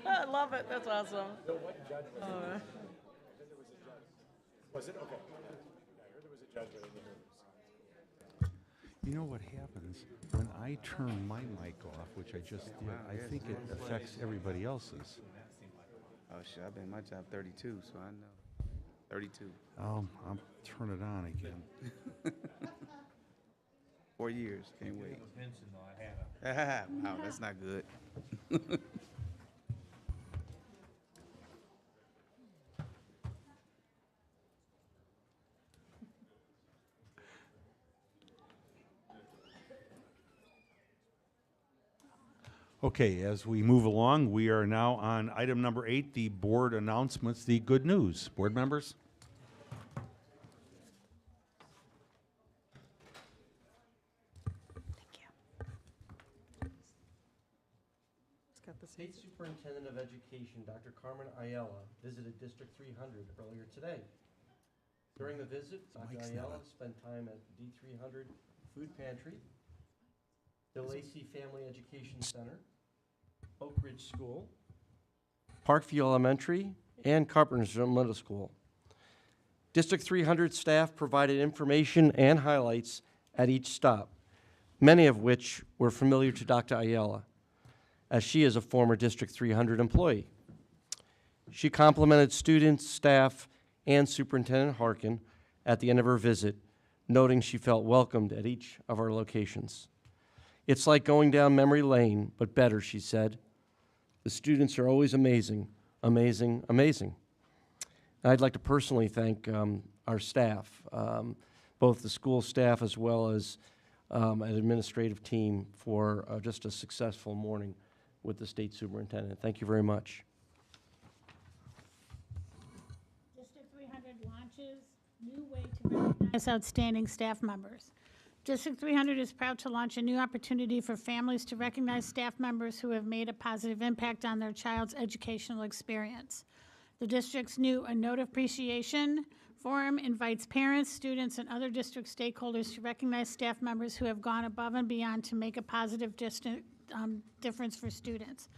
I love it, that's awesome. Was it? Okay. I heard there was a judge, but I didn't hear You know what happens when I turn my mic off, which I just did, I think it affects everybody else's. Oh, shit, I've been in my job 32, so I know. 32. I'll turn it on again. 4 years, can't wait. Pension though, I had a. Wow, that's not good. Okay, as we move along, we are now on item number 8, the board announcements, the good news. Board members? State Superintendent of Education, Dr. Carmen Ayala, visited District 300 earlier today. During the visit, Dr. Ayala spent time at D300 Food Pantry, DeLacy Family Education Center, Oak Ridge School, Parkview Elementary, and Carpentersville Middle School. District 300 staff provided information and highlights at each stop, many of which were familiar to Dr. Ayala, as she is a former District 300 employee. She complimented students, staff, and Superintendent Harkin at the end of her visit, noting she felt welcomed at each of our locations. It's like going down memory lane, but better, she said. The students are always amazing, amazing, amazing. And I'd like to personally thank our staff, both the school staff as well as an administrative team for just a successful morning with the state superintendent. Thank you very much. District 300 launches new way to recognize outstanding staff members. District 300 is proud to launch a new opportunity for families to recognize staff members who have made a positive impact on their child's educational experience. The district's new A Note of Appreciation Forum invites parents, students, and other district stakeholders to recognize staff members who have gone above and beyond to make a positive difference for students.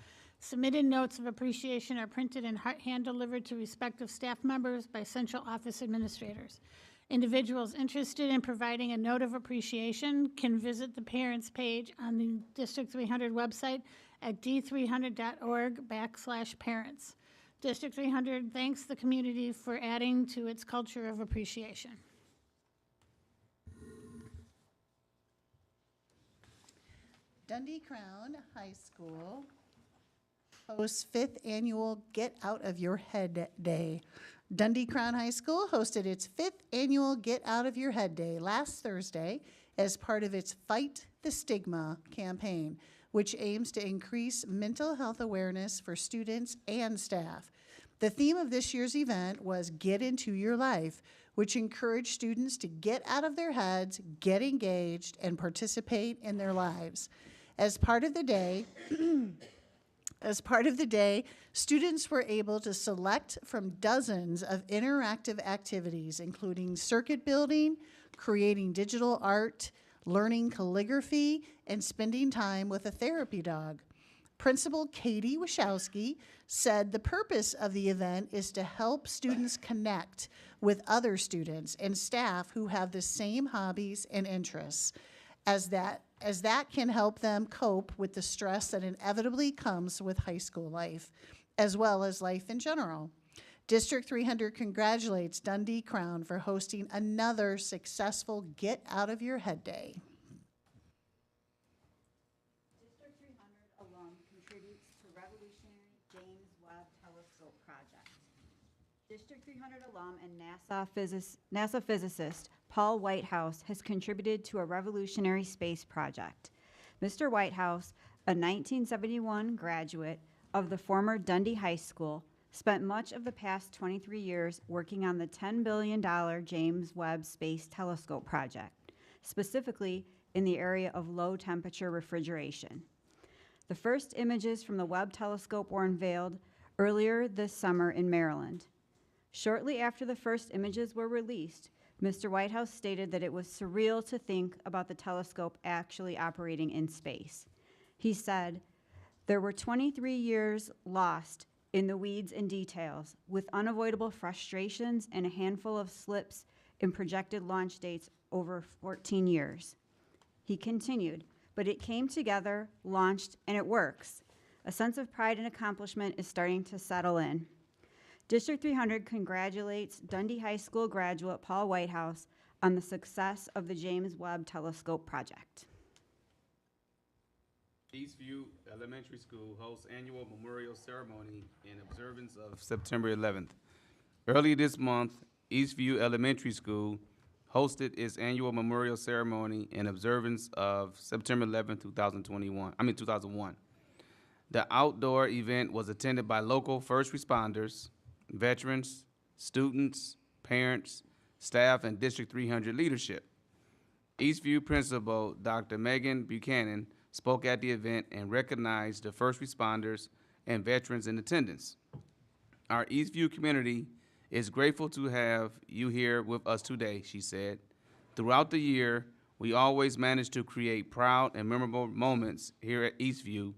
Submitted notes of appreciation are printed and hand-delivered to respective staff members by central office administrators. Individuals interested in providing a note of appreciation can visit the parents page on the District 300 website at d300.org/parents. District 300 thanks the community for adding to its culture of appreciation. Dundee Crown High School hosts 5th annual Get Out of Your Head Day. Dundee Crown High School hosted its 5th annual Get Out of Your Head Day last Thursday as part of its Fight the Stigma campaign, which aims to increase mental health awareness for students and staff. The theme of this year's event was Get Into Your Life, which encouraged students to get out of their heads, get engaged, and participate in their lives. As part of the day, students were able to select from dozens of interactive activities, including circuit building, creating digital art, learning calligraphy, and spending time with a therapy dog. Principal Katie Wachowski said the purpose of the event is to help students connect with other students and staff who have the same hobbies and interests, as that can help them cope with the stress that inevitably comes with high school life, as well as life in general. District 300 congratulates Dundee Crown for hosting another successful Get Out of Your Head Day. District 300 alum contributes to revolutionary James Webb Telescope project. District 300 alum and NASA physicist Paul Whitehouse has contributed to a revolutionary space project. Mr. Whitehouse, a 1971 graduate of the former Dundee High School, spent much of the past 23 years working on the $10 billion James Webb Space Telescope project, specifically in the area of low-temperature refrigeration. The first images from the Webb telescope were unveiled earlier this summer in Maryland. Shortly after the first images were released, Mr. Whitehouse stated that it was surreal to think about the telescope actually operating in space. He said, "There were 23 years lost in the weeds and details, with unavoidable frustrations and a handful of slips in projected launch dates over 14 years. He continued, "But it came together, launched, and it works. A sense of pride and accomplishment is starting to settle in." District 300 congratulates Dundee High School graduate Paul Whitehouse on the success of the James Webb Telescope project. Eastview Elementary School hosts annual memorial ceremony in observance of September 11th. Early this month, Eastview Elementary School hosted its annual memorial ceremony in observance of September 11th, 2001. The outdoor event was attended by local first responders, veterans, students, parents, staff, and District 300 leadership. Eastview Principal Dr. Megan Buchanan spoke at the event and recognized the first responders and veterans in attendance. Our Eastview community is grateful to have you here with us today, she said. Throughout the year, we always manage to create proud and memorable moments here at Eastview,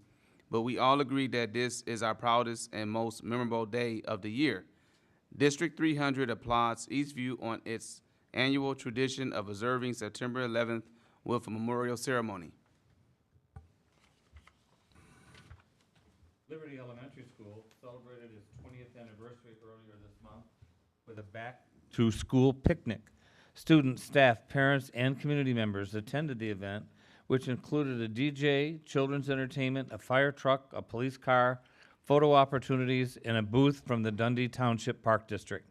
but we all agree that this is our proudest and most memorable day of the year. District 300 applauds Eastview on its annual tradition of observing September 11th with a memorial ceremony. Liberty Elementary School celebrated its 20th anniversary earlier this month with a back-to-school picnic. Students, staff, parents, and community members attended the event, which included a DJ, children's entertainment, a fire truck, a police car, photo opportunities, and a booth from the Dundee Township Park District.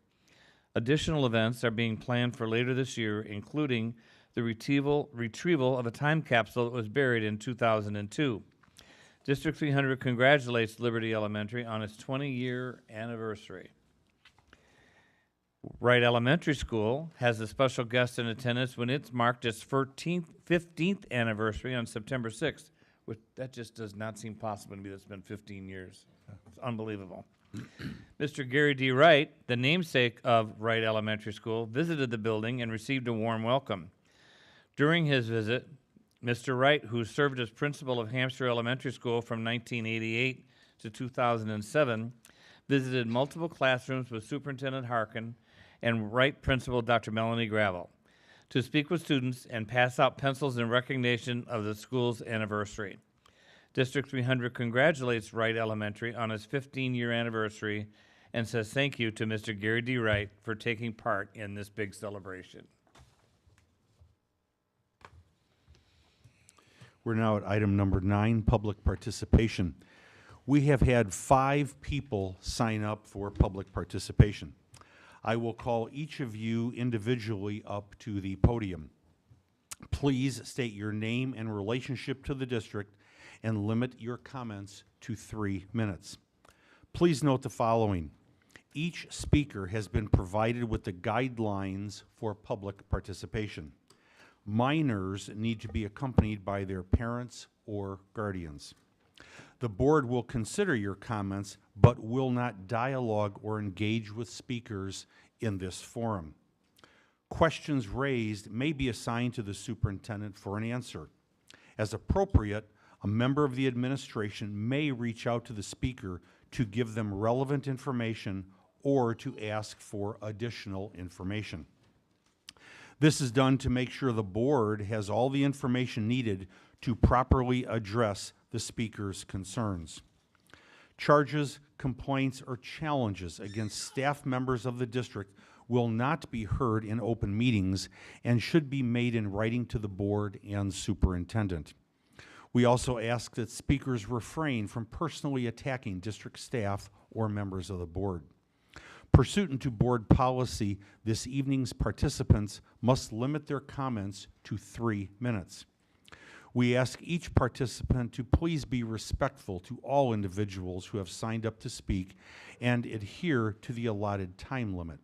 Additional events are being planned for later this year, including the retrieval of a time capsule that was buried in 2002. District 300 congratulates Liberty Elementary on its 20-year anniversary. Wright Elementary School has a special guest in attendance when it's marked its 15th anniversary on September 6th, which that just does not seem possible to me. That's been 15 years. It's unbelievable. Mr. Gary D. Wright, the namesake of Wright Elementary School, visited the building and received a warm welcome. During his visit, Mr. Wright, who served as principal of Hampshire Elementary School from 1988 to 2007, visited multiple classrooms with Superintendent Harkin and Wright Principal Dr. Melanie Gravel to speak with students and pass out pencils in recognition of the school's anniversary. District 300 congratulates Wright Elementary on its 15-year anniversary and says thank you to Mr. Gary D. Wright for taking part in this big celebration. We're now at item number 9, public participation. We have had 5 people sign up for public participation. I will call each of you individually up to the podium. Please state your name and relationship to the district and limit your comments to 3 minutes. Please note the following. Each speaker has been provided with the guidelines for public participation. Minors need to be accompanied by their parents or guardians. The board will consider your comments, but will not dialogue or engage with speakers in this forum. Questions raised may be assigned to the superintendent for an answer. As appropriate, a member of the administration may reach out to the speaker to give them relevant information or to ask for additional information. This is done to make sure the board has all the information needed to properly address the speaker's concerns. Charges, complaints, or challenges against staff members of the district will not be heard in open meetings and should be made in writing to the board and superintendent. We also ask that speakers refrain from personally attacking district staff or members of the board. Pursuant to board policy, this evening's participants must limit their comments to 3 minutes. We ask each participant to please be respectful to all individuals who have signed up to speak and adhere to the allotted time limit.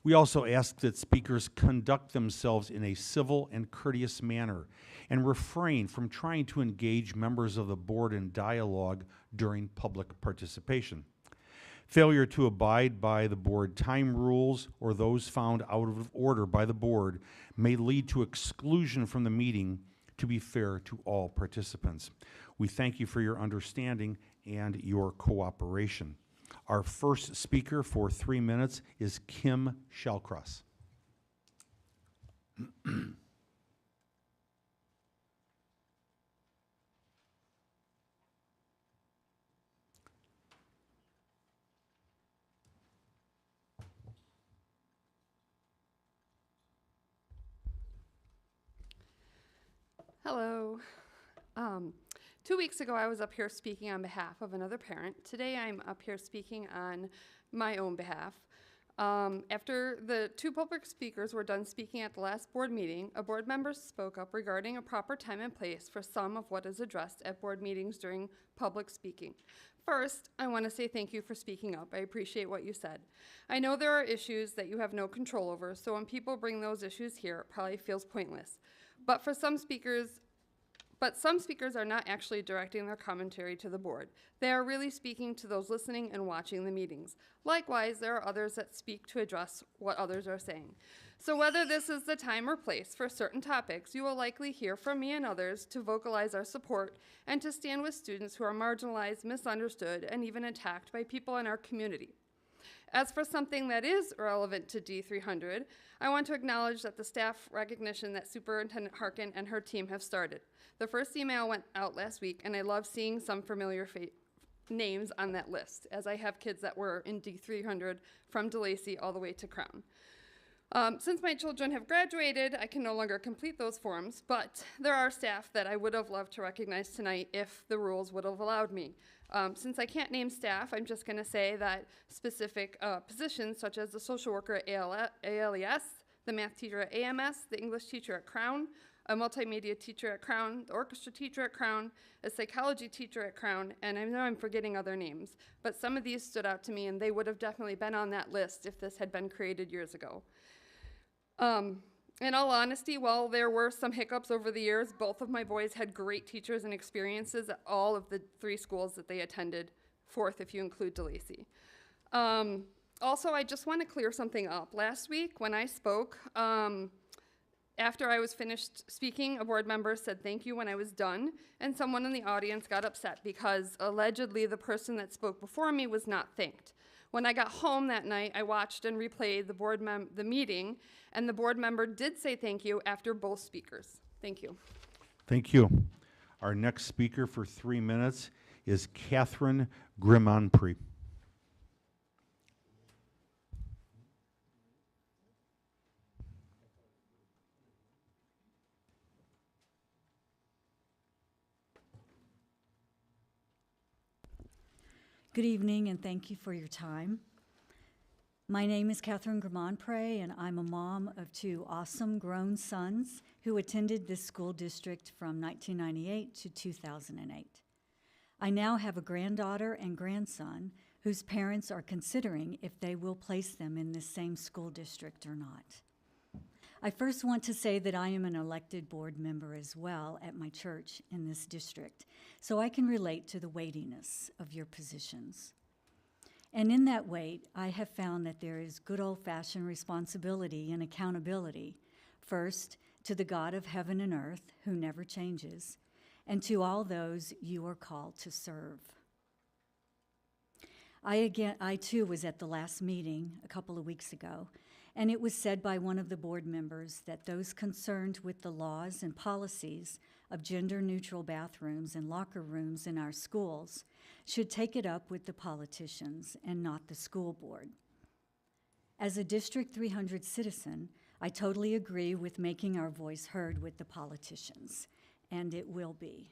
We also ask that speakers conduct themselves in a civil and courteous manner and refrain from trying to engage members of the board in dialogue during public participation. Failure to abide by the board time rules or those found out of order by the board may lead to exclusion from the meeting, to be fair to all participants. We thank you for your understanding and your cooperation. Our first speaker for 3 minutes is Kim Shallcross. Hello. 2 weeks ago, I was up here speaking on behalf of another parent. Today, I'm up here speaking on my own behalf. After the 2 public speakers were done speaking at the last board meeting, a board member spoke up regarding a proper time and place for some of what is addressed at board meetings during public speaking. First, I want to say thank you for speaking up. I appreciate what you said. I know there are issues that you have no control over, so when people bring those issues here, it probably feels pointless. But some speakers are not actually directing their commentary to the board. They are really speaking to those listening and watching the meetings. Likewise, there are others that speak to address what others are saying. So whether this is the time or place for certain topics, you will likely hear from me and others to vocalize our support and to stand with students who are marginalized, misunderstood, and even attacked by people in our community. As for something that is relevant to D300, I want to acknowledge that the staff recognition that Superintendent Harkin and her team have started. The first email went out last week, and I love seeing some familiar names on that list, as I have kids that were in D300 from DeLacy all the way to Crown. Since my children have graduated, I can no longer complete those forms, but there are staff that I would have loved to recognize tonight if the rules would have allowed me. Since I can't name staff, I'm just going to say that specific positions such as the social worker at ALES, the math teacher at AMS, the English teacher at Crown, a multimedia teacher at Crown, the orchestra teacher at Crown, a psychology teacher at Crown, and I know I'm forgetting other names, but some of these stood out to me and they would have definitely been on that list if this had been created years ago. In all honesty, while there were some hiccups over the years, both of my boys had great teachers and experiences at all of the 3 schools that they attended, 4th if you include DeLacy. Also, I just want to clear something up. Last week when I spoke, After I was finished speaking, a board member said thank you when I was done, and someone in the audience got upset because allegedly the person that spoke before me was not thanked. When I got home that night, I watched and replayed the meeting, and the board member did say thank you after both speakers. Thank you. Thank you. Our next speaker for 3 minutes is Catherine Grimonpré. Good evening, and thank you for your time. My name is Catherine Grimonpré, and I'm a mom of 2 awesome grown sons who attended this school district from 1998 to 2008. I now have a granddaughter and grandson whose parents are considering if they will place them in this same school district or not. I first want to say that I am an elected board member as well at my church in this district, so I can relate to the weightiness of your positions. And in that weight, I have found that there is good old-fashioned responsibility and accountability, first to the God of heaven and earth, who never changes, and to all those you are called to serve. I too was at the last meeting a couple of weeks ago, and it was said by one of the board members that those concerned with the laws and policies of gender-neutral bathrooms and locker rooms in our schools should take it up with the politicians and not the school board. As a District 300 citizen, I totally agree with making our voice heard with the politicians, and it will be.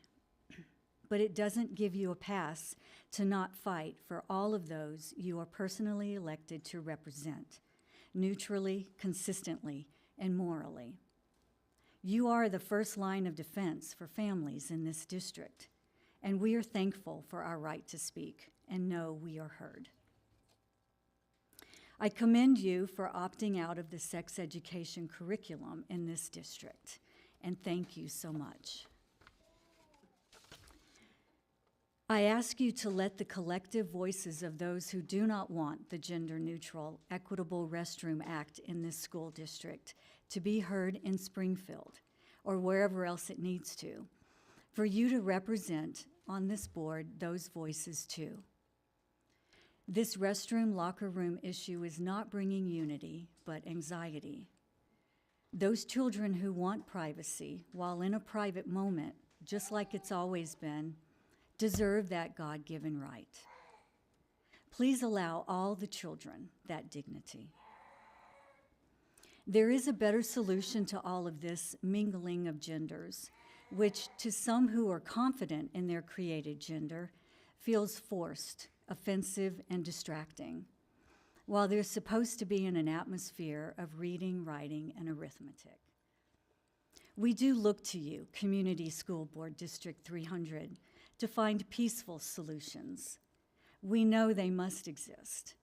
But it doesn't give you a pass to not fight for all of those you are personally elected to represent, neutrally, consistently, and morally. You are the first line of defense for families in this district, and we are thankful for our right to speak and know we are heard. I commend you for opting out of the sex education curriculum in this district, and thank you so much. I ask you to let the collective voices of those who do not want the gender-neutral, equitable restroom act in this school district to be heard in Springfield or wherever else it needs to, for you to represent on this board those voices too. This restroom, locker room issue is not bringing unity, but anxiety. Those children who want privacy while in a private moment, just like it's always been, deserve that God-given right. Please allow all the children that dignity. There is a better solution to all of this mingling of genders, which to some who are confident in their created gender feels forced, offensive, and distracting, while they're supposed to be in an atmosphere of reading, writing, and arithmetic. We do look to you, Community School Board District 300, to find peaceful solutions. We know they must exist.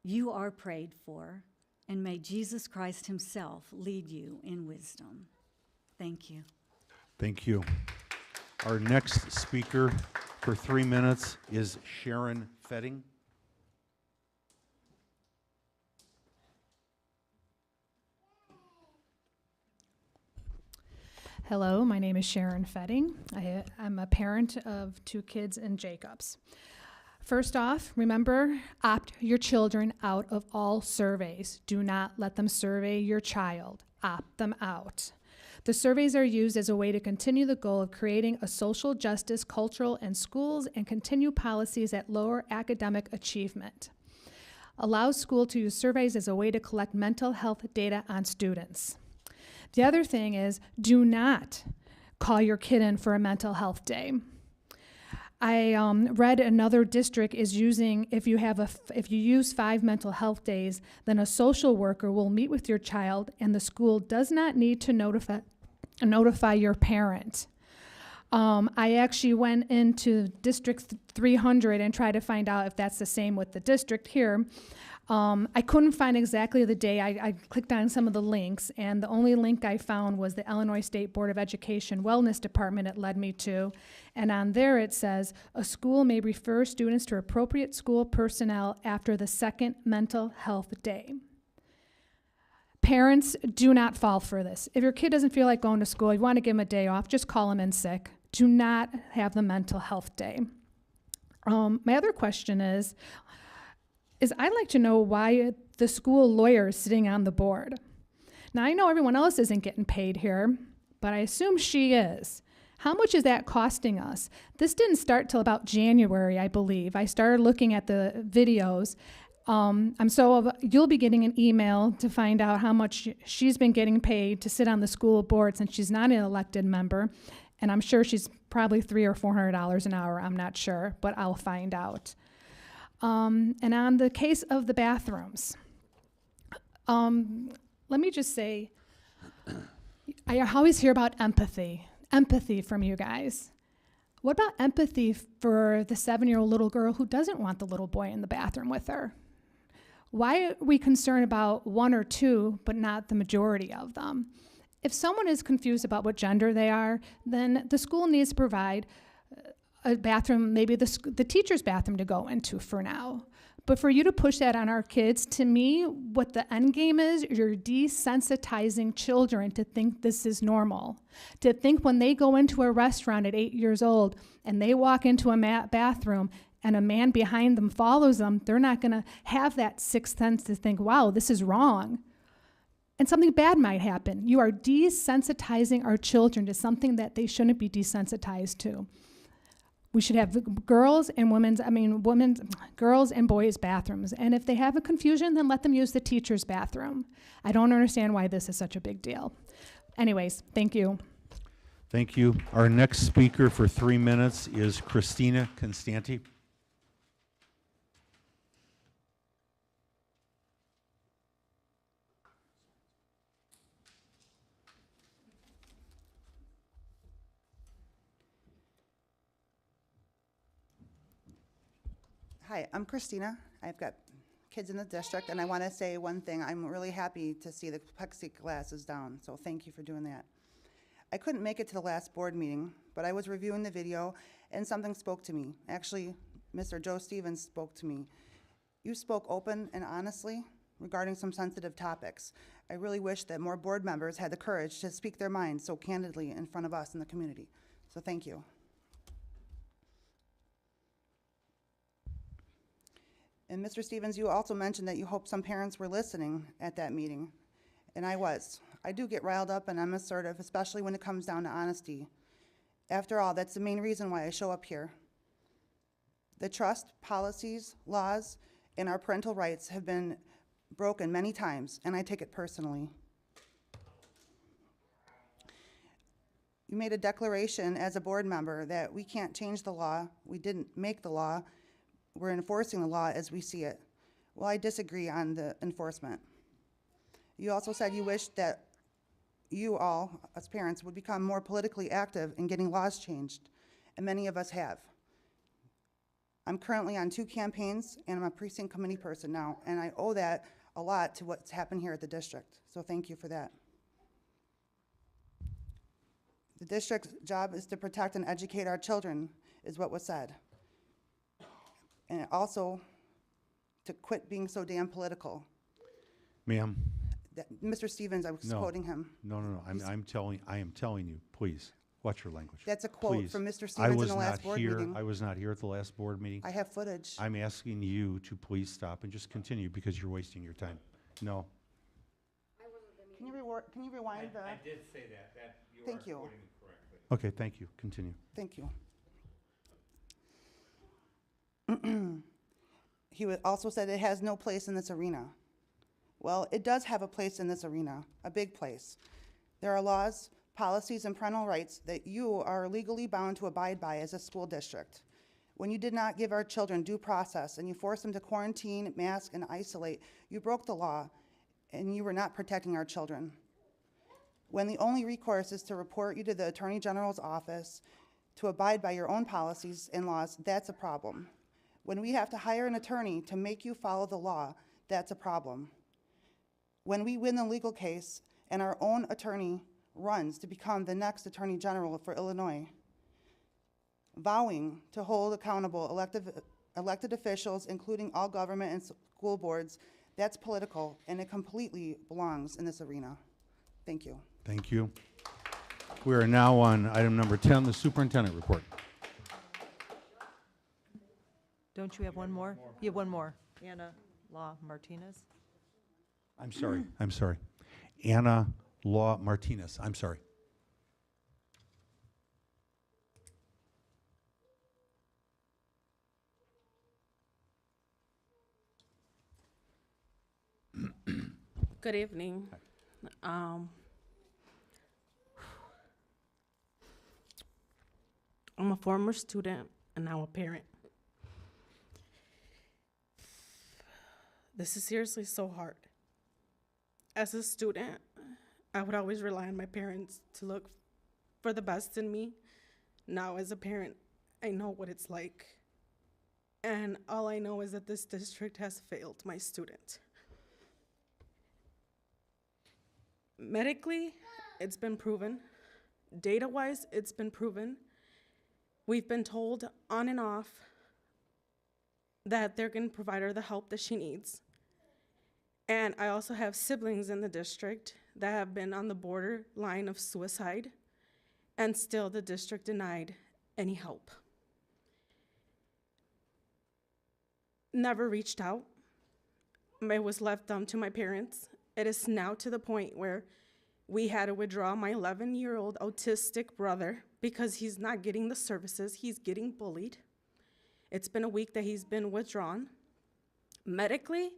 You are prayed for, and may Jesus Christ himself lead you in wisdom. Thank you. Thank you. Our next speaker for 3 minutes is Sharon Fetting. Hello, my name is Sharon Fetting. I'm a parent of 2 kids in Jacobs. First off, remember, opt your children out of all surveys. Do not let them survey your child. Opt them out. The surveys are used as a way to continue the goal of creating a social justice cultural in schools and continue policies that lower academic achievement. Allow school to use surveys as a way to collect mental health data on students. The other thing is, do not call your kid in for a mental health day. I read another district is using, if you use 5 mental health days, then a social worker will meet with your child and the school does not need to notify your parent. I actually went into District 300 and tried to find out if that's the same with the district here. I couldn't find exactly the day. I clicked on some of the links, and the only link I found was the Illinois State Board of Education Wellness Department it led me to. And on there it says, a school may refer students to appropriate school personnel after the 2nd mental health day. Parents, do not fall for this. If your kid doesn't feel like going to school, you want to give them a day off, just call them in sick. Do not have the mental health day. My other question is I'd like to know why the school lawyer is sitting on the board. Now, I know everyone else isn't getting paid here, but I assume she is. How much is that costing us? This didn't start till about January, I believe. I started looking at the videos. You'll be getting an email to find out how much she's been getting paid to sit on the school board since she's not an elected member. And I'm sure she's probably $300 or $400 an hour. I'm not sure, but I'll find out. And on the case of the bathrooms, let me just say, I always hear about empathy from you guys. What about empathy for the 7-year-old little girl who doesn't want the little boy in the bathroom with her? Why are we concerned about 1 or 2, but not the majority of them? If someone is confused about what gender they are, then the school needs to provide a bathroom, maybe the teacher's bathroom to go into for now. But for you to push that on our kids, to me, what the end game is, you're desensitizing children to think this is normal. To think when they go into a restaurant at 8 years old and they walk into a bathroom and a man behind them follows them, they're not gonna have that sixth sense to think, wow, this is wrong. And something bad might happen. You are desensitizing our children to something that they shouldn't be desensitized to. We should have girls and boys' bathrooms. And if they have a confusion, then let them use the teacher's bathroom. I don't understand why this is such a big deal. Anyways, thank you. Thank you. Our next speaker for 3 minutes is Christina Constanti. Hi, I'm Christina. I've got kids in the district, and I want to say one thing. I'm really happy to see the plexiglass is down, so thank you for doing that. I couldn't make it to the last board meeting, but I was reviewing the video, and something spoke to me. Actually, Mr. Joe Stevens spoke to me. You spoke open and honestly regarding some sensitive topics. I really wish that more board members had the courage to speak their minds so candidly in front of us in the community. So thank you. And Mr. Stevens, you also mentioned that you hope some parents were listening at that meeting, and I was. I do get riled up and I'm assertive, especially when it comes down to honesty. After all, that's the main reason why I show up here. The trust, policies, laws, and our parental rights have been broken many times, and I take it personally. You made a declaration as a board member that we can't change the law. We didn't make the law. We're enforcing the law as we see it. Well, I disagree on the enforcement. You also said you wish that you all, as parents, would become more politically active in getting laws changed, and many of us have. I'm currently on 2 campaigns, and I'm a precinct committee person now, and I owe that a lot to what's happened here at the district, so thank you for that. The district's job is to protect and educate our children, is what was said. And also to quit being so damn political. Ma'am? Mr. Stevens, I was No. quoting him. No. I am telling you, please, watch your language. That's a quote Please. from Mr. Stevens in the last board I meeting. was not here at the last board meeting. I have footage. I'm asking you to please stop and just continue because you're wasting your time. No. Can you rewind the? I did say that you are Thank you. quoting it correctly. Okay, thank you. Continue. Thank you. He also said it has no place in this arena. Well, it does have a place in this arena, a big place. There are laws, policies, and parental rights that you are legally bound to abide by as a school district. When you did not give our children due process and you forced them to quarantine, mask, and isolate, you broke the law and you were not protecting our children. When the only recourse is to report you to the Attorney General's office to abide by your own policies and laws, that's a problem. When we have to hire an attorney to make you follow the law, that's a problem. When we win the legal case and our own attorney runs to become the next Attorney General for Illinois, vowing to hold accountable elected officials, including all government and school boards, That's political, and it completely belongs in this arena. Thank you. Thank you. We are now on item number 10, the superintendent report. Don't you have one more? You have one more. Anna Law Martinez. I'm sorry. Anna Law Martinez, I'm sorry. Good evening. I'm a former student and now a parent. This is seriously so hard. As a student, I would always rely on my parents to look for the best in me. Now, as a parent, I know what it's like. And all I know is that this district has failed my student. Medically, it's been proven. Data-wise, it's been proven. We've been told on and off that they're going to provide her the help that she needs. And I also have siblings in the district that have been on the borderline of suicide, and still the district denied any help. Never reached out. It was left to my parents. It is now to the point where we had to withdraw my 11-year-old autistic brother because he's not getting the services. He's getting bullied. It's been a week that he's been withdrawn medically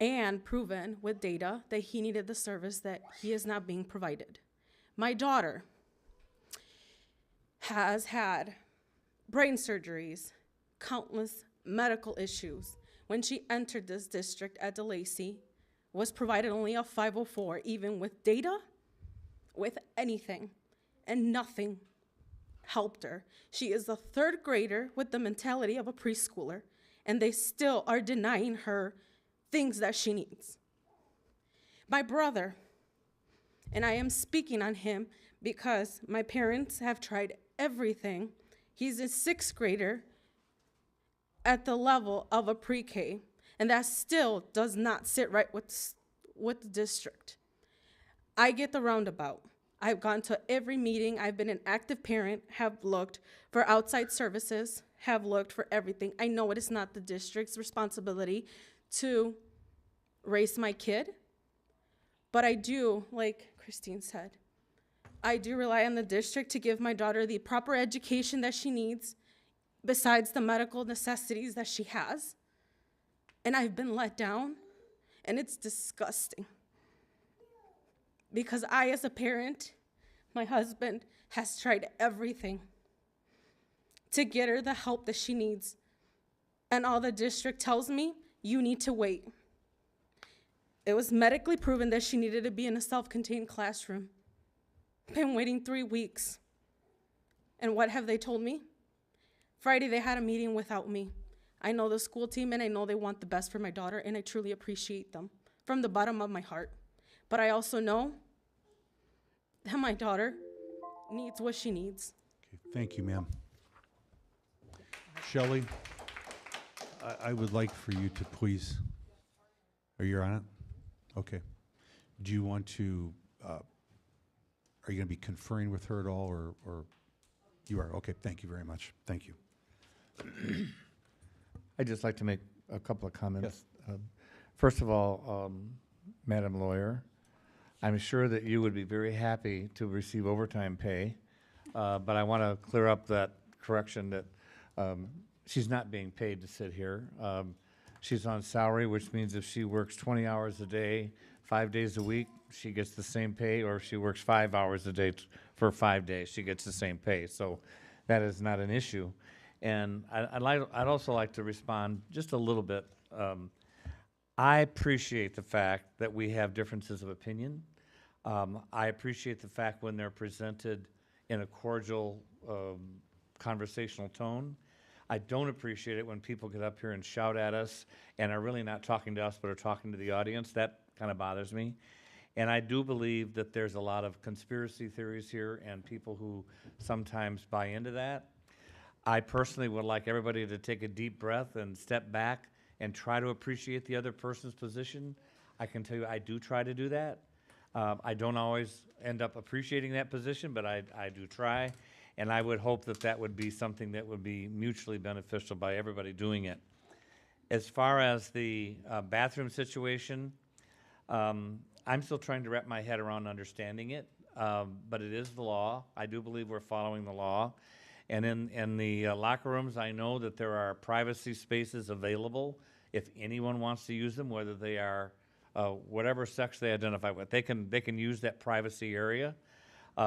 and proven with data that he needed the service that he is not being provided. My daughter has had brain surgeries, countless medical issues. When she entered this district at DeLacy, was provided only a 504, even with data, with anything, and nothing helped her. She is a third grader with the mentality of a preschooler, and they still are denying her things that she needs. My brother, and I am speaking on him because my parents have tried everything. He's a sixth grader at the level of a pre-K, and that still does not sit right with the district. I get the roundabout. I've gone to every meeting. I've been an active parent, have looked for outside services, have looked for everything. I know it is not the district's responsibility to raise my kid, but I do, like Christine said, I do rely on the district to give my daughter the proper education that she needs, besides the medical necessities that she has. And I've been let down, and it's disgusting. Because I, as a parent, my husband has tried everything to get her the help that she needs. And all the district tells me, you need to wait. It was medically proven that she needed to be in a self-contained classroom. Been waiting 3 weeks. And what have they told me? Friday, they had a meeting without me. I know the school team, and I know they want the best for my daughter, and I truly appreciate them from the bottom of my heart. But I also know that my daughter needs what she needs. Okay, thank you, ma'am. Shelley, I would like for you to please, are you on it? Okay. Do you want to, are you going to be conferring with her at all, or you are? Okay, thank you very much. Thank you. I'd just like to make a couple of comments. First of all, Madam Lawyer, I'm sure that you would be very happy to receive overtime pay, but I want to clear up that correction that she's not being paid to sit here. She's on salary, which means if she works 20 hours a day, 5 days a week, she gets the same pay, or if she works 5 hours a day for 5 days, she gets the same pay. So that is not an issue. And I'd also like to respond just a little bit. I appreciate the fact that we have differences of opinion. I appreciate the fact when they're presented in a cordial, conversational tone. I don't appreciate it when people get up here and shout at us and are really not talking to us but are talking to the audience. That kind of bothers me. And I do believe that there's a lot of conspiracy theories here and people who sometimes buy into that. I personally would like everybody to take a deep breath and step back and try to appreciate the other person's position. I can tell you, I do try to do that. I don't always end up appreciating that position, but I do try. And I would hope that that would be something that would be mutually beneficial by everybody doing it. As far as the bathroom situation, I'm still trying to wrap my head around understanding it, but it is the law. I do believe we're following the law. And in the locker rooms, I know that there are privacy spaces available if anyone wants to use them, whether they are whatever sex they identify with. They can use that privacy area.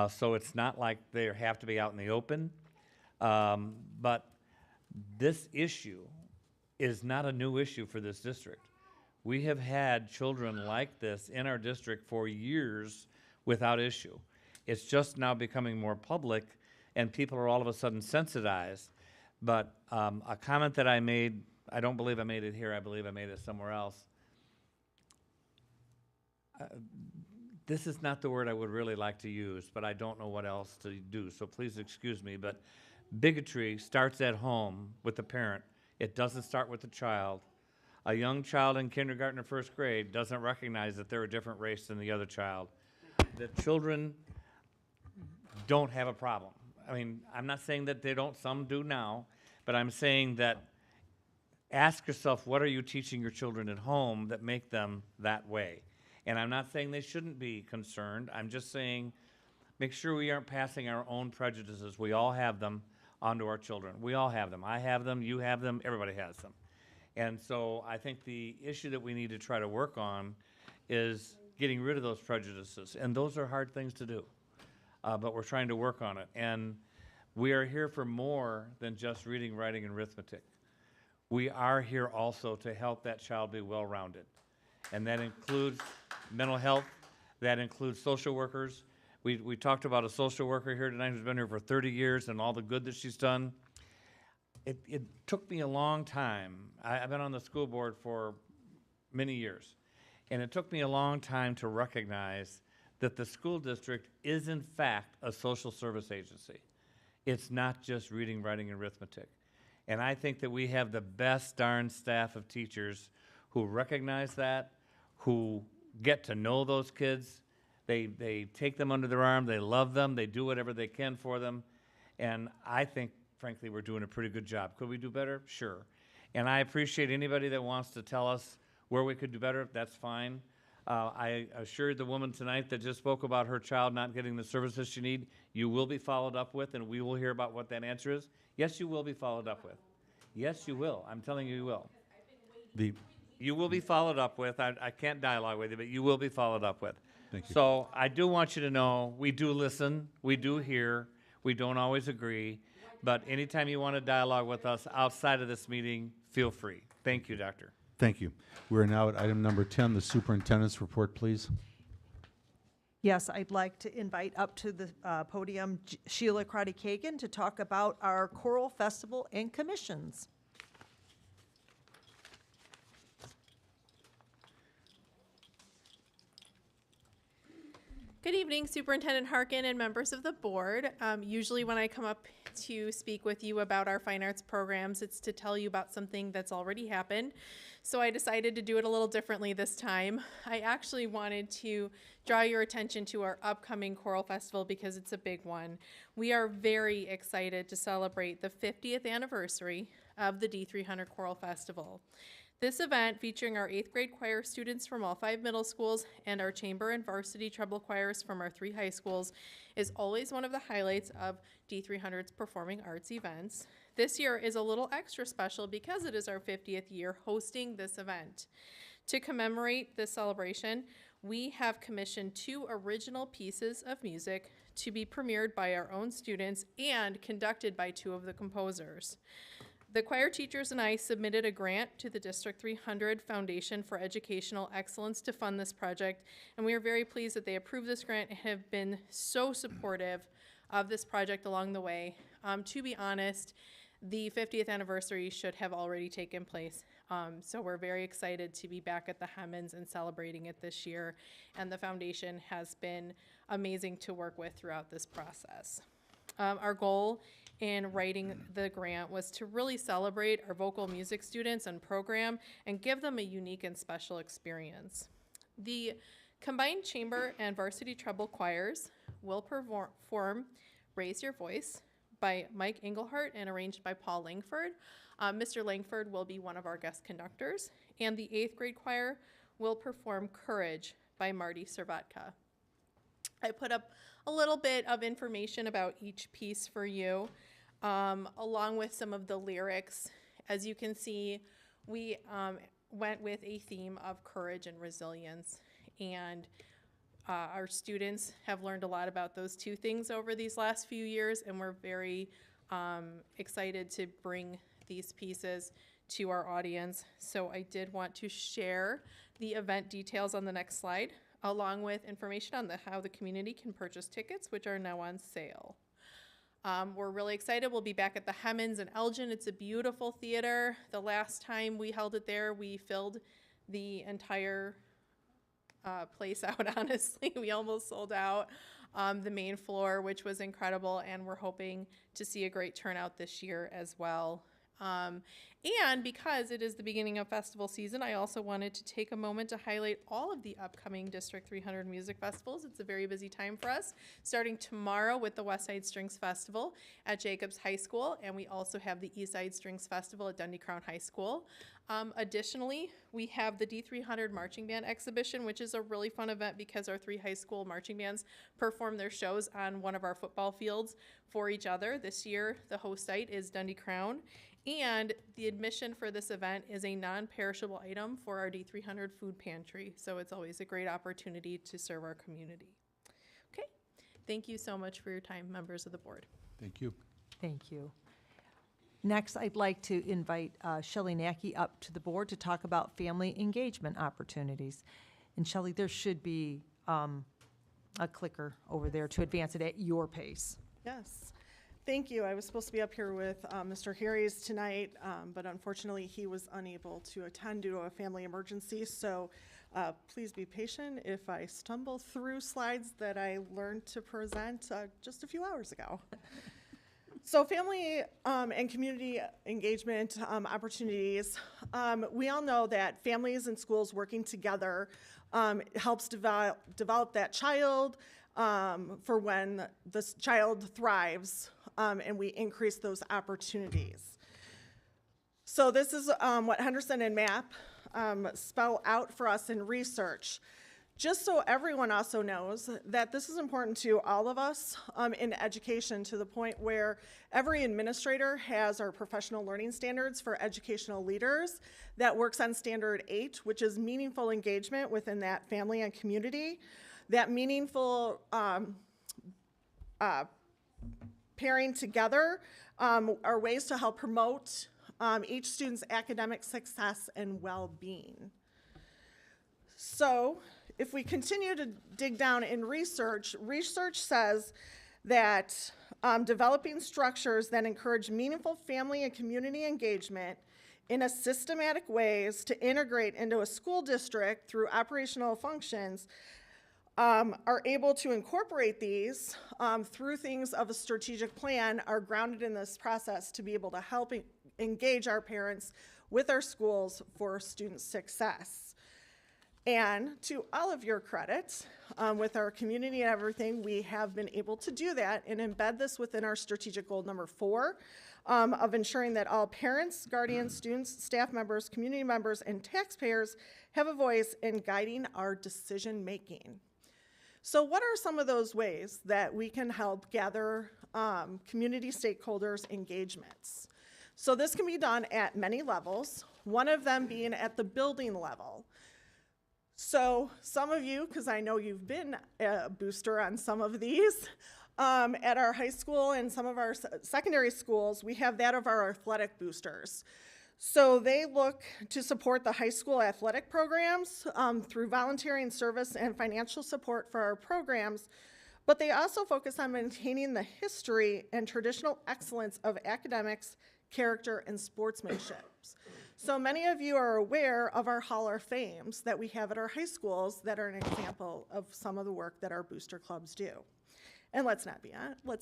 So it's not like they have to be out in the open. But this issue is not a new issue for this district. We have had children like this in our district for years without issue. It's just now becoming more public, and people are all of a sudden sensitized. But a comment that I made, I don't believe I made it here, I believe I made it somewhere else. This is not the word I would really like to use, but I don't know what else to do, so please excuse me. But bigotry starts at home with the parent. It doesn't start with the child. A young child in kindergarten or first grade doesn't recognize that they're a different race than the other child. The children don't have a problem. I mean, I'm not saying that they don't, some do now, but I'm saying that ask yourself, what are you teaching your children at home that make them that way? And I'm not saying they shouldn't be concerned. I'm just saying make sure we aren't passing our own prejudices. We all have them onto our children. We all have them. I have them, you have them, everybody has them. And so I think the issue that we need to try to work on is getting rid of those prejudices. And those are hard things to do, but we're trying to work on it. And we are here for more than just reading, writing, and arithmetic. We are here also to help that child be well-rounded. And that includes mental health, that includes social workers. We talked about a social worker here tonight who's been here for 30 years and all the good that she's done. It took me a long time. I've been on the school board for many years, and it took me a long time to recognize that the school district is in fact a social service agency. It's not just reading, writing, and arithmetic. And I think that we have the best darn staff of teachers who recognize that, who get to know those kids. They take them under their arm, they love them, they do whatever they can for them. And I think, frankly, we're doing a pretty good job. Could we do better? Sure. And I appreciate anybody that wants to tell us where we could do better. That's fine. I assured the woman tonight that just spoke about her child not getting the services she needs. You will be followed up with, and we will hear about what that answer is. Yes, you will be followed up with. Yes, you will. I'm telling you, you will. You will be followed up with. I can't dialogue with you, but you will be followed up with. Thank you. So I do want you to know, we do listen, we do hear, we don't always agree, but anytime you want to dialogue with us outside of this meeting, feel free. Thank you, Doctor. Thank you. We're now at item number 10, the superintendent's report, please. Yes, I'd like to invite up to the podium Sheila Crotty-Kagan to talk about our Choral Festival and commissions. Good evening, Superintendent Harkin and members of the board. Usually when I come up to speak with you about our fine arts programs, it's to tell you about something that's already happened. So I decided to do it a little differently this time. I actually wanted to draw your attention to our upcoming choral festival because it's a big one. We are very excited to celebrate the 50th anniversary of the D3 Hunter Choral Festival. This event, featuring our 8th grade choir students from all 5 middle schools and our chamber and varsity treble choirs from our 3 high schools, is always one of the highlights of D300's performing arts events. This year is a little extra special because it is our 50th year hosting this event. To commemorate this celebration, we have commissioned 2 original pieces of music to be premiered by our own students and conducted by 2 of the composers. The choir teachers and I submitted a grant to the District 300 Foundation for Educational Excellence to fund this project, and we are very pleased that they approved this grant and have been so supportive of this project along the way. To be honest, the 50th anniversary should have already taken place, so we're very excited to be back at the Hemmons and celebrating it this year, and the foundation has been amazing to work with throughout this process. Our goal in writing the grant was to really celebrate our vocal music students and program and give them a unique and special experience. The combined chamber and varsity treble choirs will perform Raise Your Voice by Mike Engelhart and arranged by Paul Langford. Mr. Langford will be one of our guest conductors, and the 8th grade choir will perform Courage by Marty Servatka. I put up a little bit of information about each piece for you, along with some of the lyrics. As you can see, we went with a theme of courage and resilience, and our students have learned a lot about those two things over these last few years, and we're very excited to bring these pieces to our audience. So I did want to share the event details on the next slide, along with information on how the community can purchase tickets, which are now on sale. We're really excited. We'll be back at the Hemmons in Elgin. It's a beautiful theater. The last time we held it there, we filled the entire place out, honestly. We almost sold out the main floor, which was incredible, and we're hoping to see a great turnout this year as well. And because it is the beginning of festival season, I also wanted to take a moment to highlight all of the upcoming District 300 music festivals. It's a very busy time for us, starting tomorrow with the West Side Strings Festival at Jacobs High School, and we also have the East Side Strings Festival at Dundee Crown High School. Additionally, we have the D300 Marching Band Exhibition, which is a really fun event because our 3 high school marching bands perform their shows on one of our football fields for each other. This year, the host site is Dundee Crown, and the admission for this event is a non-perishable item for our D300 food pantry, so it's always a great opportunity to serve our community. Okay, thank you so much for your time, members of the board. Thank you. Thank you. Next, I'd like to invite Shelley Nacky up to the board to talk about family engagement opportunities. And Shelley, there should be a clicker over there to advance it at your pace. Yes. Thank you. I was supposed to be up here with Mr. Harries tonight, but unfortunately he was unable to attend due to a family emergency. So please be patient if I stumble through slides that I learned to present just a few hours ago. So family and community engagement opportunities. We all know that families and schools working together helps develop that child for when the child thrives, and we increase those opportunities. So this is what Henderson and Mapp spell out for us in research. Just so everyone also knows that this is important to all of us in education, to the point where every administrator has our professional learning standards for educational leaders that works on standard 8, which is meaningful engagement within that family and community. That meaningful pairing together are ways to help promote each student's academic success and well-being. So if we continue to dig down in research, research says that developing structures that encourage meaningful family and community engagement in a systematic ways to integrate into a school district through operational functions are able to incorporate these through things of a strategic plan, are grounded in this process to be able to help engage our parents with our schools for student success. And to all of your credit, with our community and everything, we have been able to do that and embed this within our strategic goal number 4 of ensuring that all parents, guardians, students, staff members, community members, and taxpayers have a voice in guiding our decision making. So what are some of those ways that we can help gather community stakeholders' engagements? So this can be done at many levels, one of them being at the building level. So some of you, because I know you've been a booster on some of these, at our high school and some of our secondary schools, we have that of our athletic boosters. So they look to support the high school athletic programs through volunteering service and financial support for our programs, but they also focus on maintaining the history and traditional excellence of academics, character, and sportsmanship. So many of you are aware of our Hall of Fames that we have at our high schools that are an example of some of the work that our booster clubs do. And let's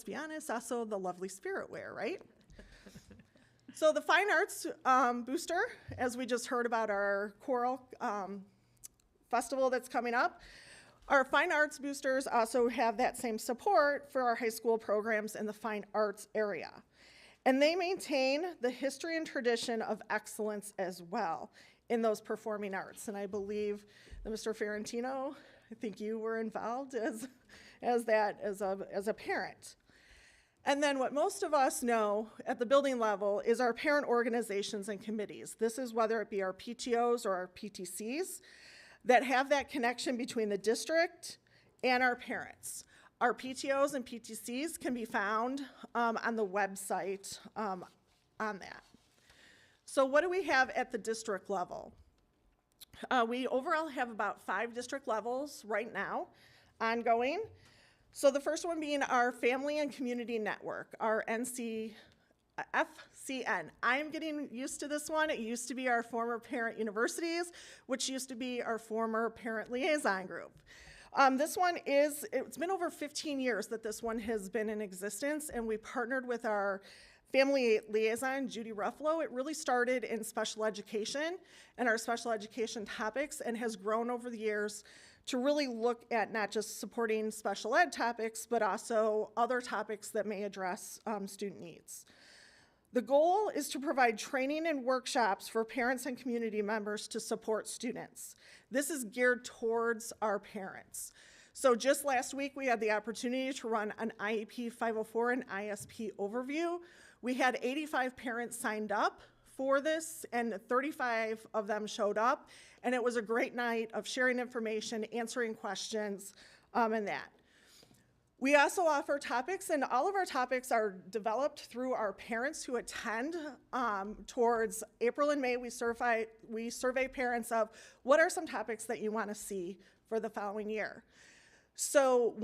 be honest, also the lovely spirit wear, right? So the Fine Arts Booster, as we just heard about our choral festival that's coming up, our Fine Arts Boosters also have that same support for our high school programs in the fine arts area. And they maintain the history and tradition of excellence as well in those performing arts. And I believe that Mr. Ferrantino, I think you were involved as a parent. And then what most of us know at the building level is our parent organizations and committees. This is whether it be our PTOs or our PTCs that have that connection between the district and our parents. Our PTOs and PTCs can be found on the website on that. So what do we have at the district level? We overall have about 5 district levels right now ongoing. So the first one being our Family and Community Network, our FCN. I am getting used to this one. It used to be our former parent universities, which used to be our former parent liaison group. This one it's been over 15 years that this one has been in existence, and we partnered with our family liaison, Judy Ruffalo. It really started in special education and our special education topics and has grown over the years to really look at not just supporting special ed topics, but also other topics that may address student needs. The goal is to provide training and workshops for parents and community members to support students. This is geared towards our parents. So just last week, we had the opportunity to run an IEP 504 and ISP overview. We had 85 parents signed up for this, and 35 of them showed up, and it was a great night of sharing information, answering questions, and that. We also offer topics, and all of our topics are developed through our parents who attend. Towards April and May, we survey parents of what are some topics that you want to see for the following year. So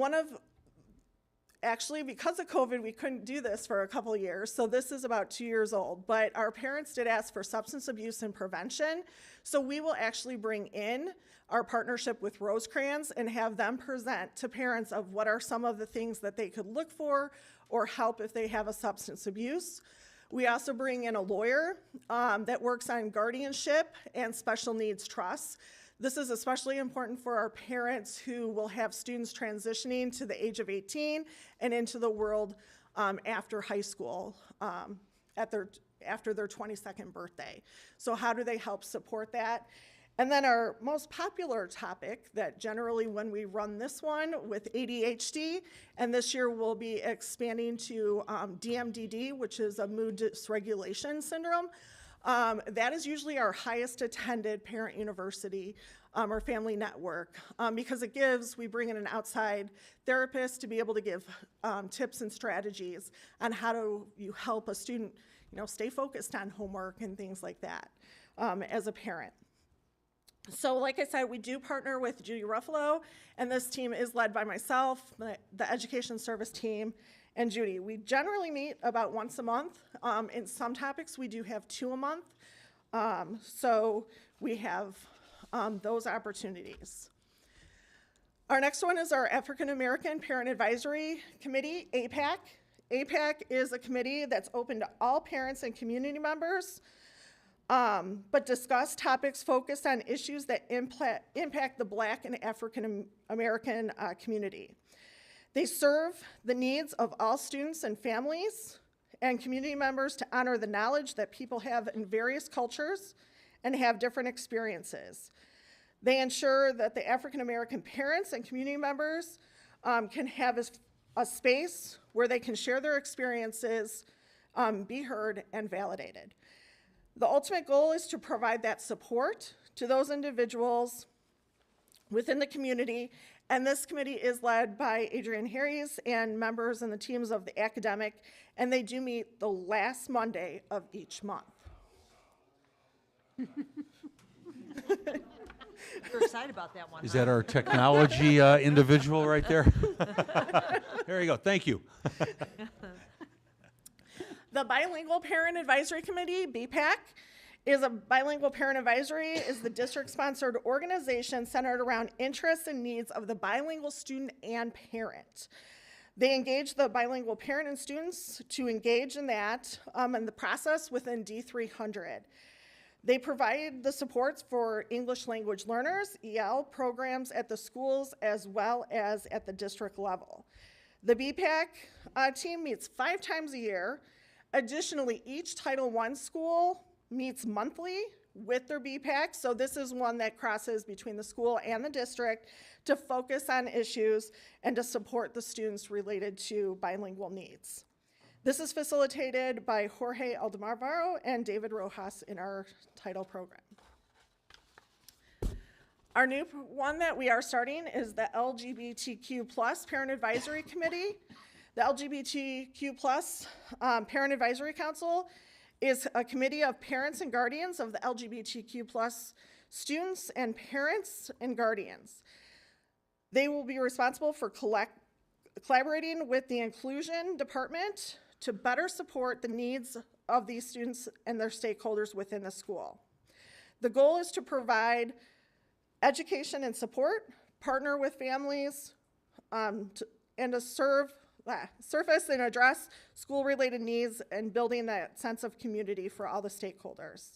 actually, because of COVID, we couldn't do this for a couple of years, so this is about 2 years old, but our parents did ask for substance abuse and prevention, so we will actually bring in our partnership with Rosecrans and have them present to parents of what are some of the things that they could look for or help if they have a substance abuse. We also bring in a lawyer that works on guardianship and special needs trusts. This is especially important for our parents who will have students transitioning to the age of 18 and into the world after high school, after their 22nd birthday. So how do they help support that? And then our most popular topic that generally when we run this one with ADHD, and this year we'll be expanding to DMDD, which is a mood dysregulation syndrome. That is usually our highest attended parent university or family network because we bring in an outside therapist to be able to give tips and strategies on how do you help a student stay focused on homework and things like that as a parent. So like I said, we do partner with Judy Ruffalo, and this team is led by myself, the education service team, and Judy. We generally meet about once a month. In some topics, we do have 2 a month. So we have those opportunities. Our next one is our African American Parent Advisory Committee, APAC. APAC is a committee that's open to all parents and community members, but discuss topics focused on issues that impact the Black and African American community. They serve the needs of all students and families and community members to honor the knowledge that people have in various cultures and have different experiences. They ensure that the African American parents and community members can have a space where they can share their experiences, be heard, and validated. The ultimate goal is to provide that support to those individuals within the community, and this committee is led by Adrienne Harries and members and the teams of the academic, and they do meet the last Monday of each month. We're excited about that one. Is that our technology individual right there? There you go. Thank you. The Bilingual Parent Advisory Committee, BPAC, is the district-sponsored organization centered around interests and needs of the bilingual student and parent. They engage the bilingual parent and students to engage in that and the process within D300. They provide the supports for English language learners, EL programs at the schools as well as at the district level. The BPAC team meets 5 times a year. Additionally, each Title I school meets monthly with their BPAC, so this is one that crosses between the school and the district to focus on issues and to support the students related to bilingual needs. This is facilitated by Jorge Aldemarvaro and David Rojas in our title program. Our new one that we are starting is the LGBTQ+ Parent Advisory Committee. The LGBTQ+ Parent Advisory Council is a committee of parents and guardians of the LGBTQ+ students and parents and guardians. They will be responsible for collaborating with the inclusion department to better support the needs of these students and their stakeholders within the school. The goal is to provide education and support, partner with families, and to surface and address school-related needs and building that sense of community for all the stakeholders.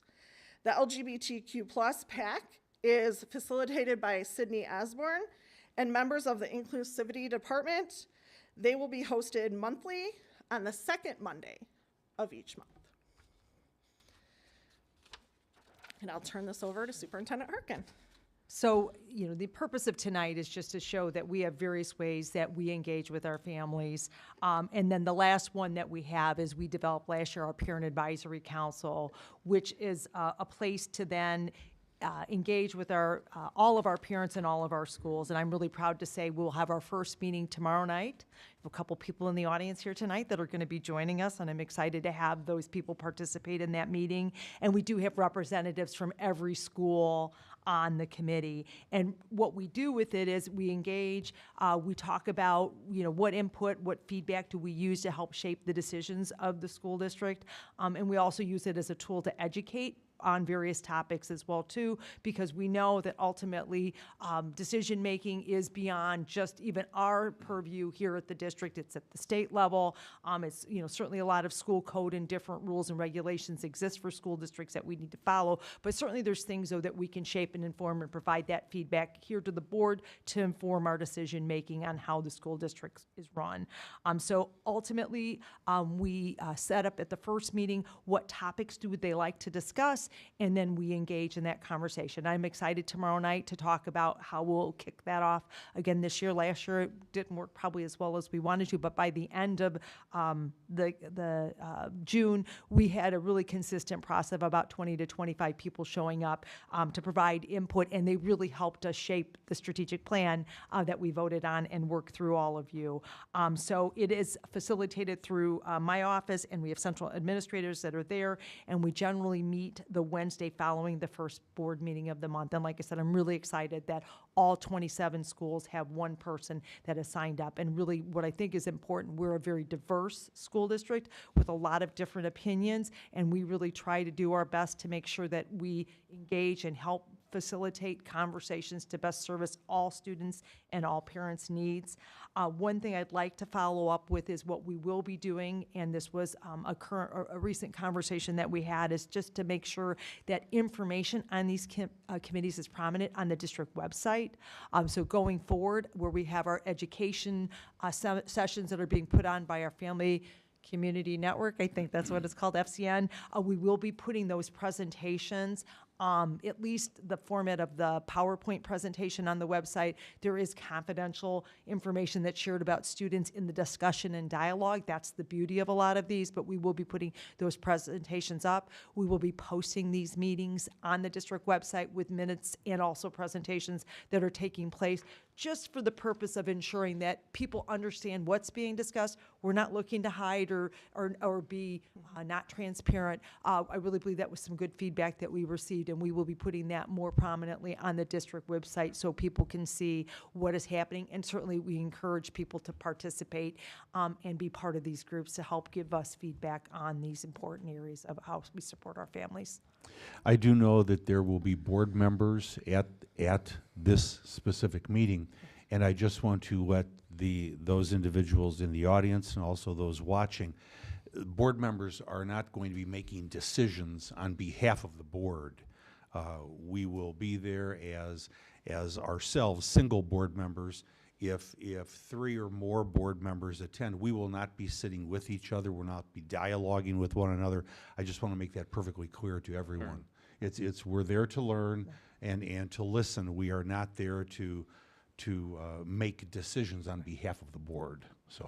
The LGBTQ+ PAC is facilitated by Sydney Osborne and members of the Inclusivity Department. They will be hosted monthly on the second Monday of each month. And I'll turn this over to Superintendent Harkin. So, you know, the purpose of tonight is just to show that we have various ways that we engage with our families. And then the last one that we have is we developed last year our Parent Advisory Council, which is a place to then engage with our all of our parents in all of our schools. And I'm really proud to say we'll have our first meeting tomorrow night. We have a couple people in the audience here tonight that are going to be joining us, and I'm excited to have those people participate in that meeting. And we do have representatives from every school on the committee. And what we do with it is we engage, we talk about, you know, what input, what feedback do we use to help shape the decisions of the school district. And we also use it as a tool to educate on various topics as well too, because we know that ultimately decision making is beyond just even our purview here at the district. It's at the state level. It's, you know, certainly a lot of school code and different rules and regulations exist for school districts that we need to follow, but certainly there's things though that we can shape and inform and provide that feedback here to the board to inform our decision making on how the school district is run. So ultimately we set up at the first meeting what topics do they like to discuss, and then we engage in that conversation. I'm excited tomorrow night to talk about how we'll kick that off again this year. Last year it didn't work probably as well as we wanted to, but by the end of June, we had a really consistent process of about 20 to 25 people showing up to provide input, and they really helped us shape the strategic plan that we voted on and work through all of you. So it is facilitated through my office, and we have central administrators that are there, and we generally meet the Wednesday following the first board meeting of the month. And like I said, I'm really excited that all 27 schools have one person that has signed up. And really what I think is important, we're a very diverse school district with a lot of different opinions, and we really try to do our best to make sure that we engage and help facilitate conversations to best service all students and all parents' needs. One thing I'd like to follow up with is what we will be doing, and this was a recent conversation that we had, is just to make sure that information on these committees is prominent on the district website. So going forward, where we have our education sessions that are being put on by our Family Community Network, I think that's what it's called, FCN, we will be putting those presentations, at least the format of the PowerPoint presentation on the website. There is confidential information that's shared about students in the discussion and dialogue. That's the beauty of a lot of these, but we will be putting those presentations up. We will be posting these meetings on the district website with minutes and also presentations that are taking place, just for the purpose of ensuring that people understand what's being discussed. We're not looking to hide or be not transparent. I really believe that was some good feedback that we received, and we will be putting that more prominently on the district website so people can see what is happening. And certainly we encourage people to participate and be part of these groups to help give us feedback on these important areas of how we support our families. I do know that there will be board members at this specific meeting, and I just want to let those individuals in the audience and also those watching, board members are not going to be making decisions on behalf of the board. We will be there as ourselves, single board members. If 3 or more board members attend, we will not be sitting with each other, we'll not be dialoguing with one another. I just want to make that perfectly clear to everyone. It's we're there to learn and to listen. We are not there to make decisions on behalf of the board. So,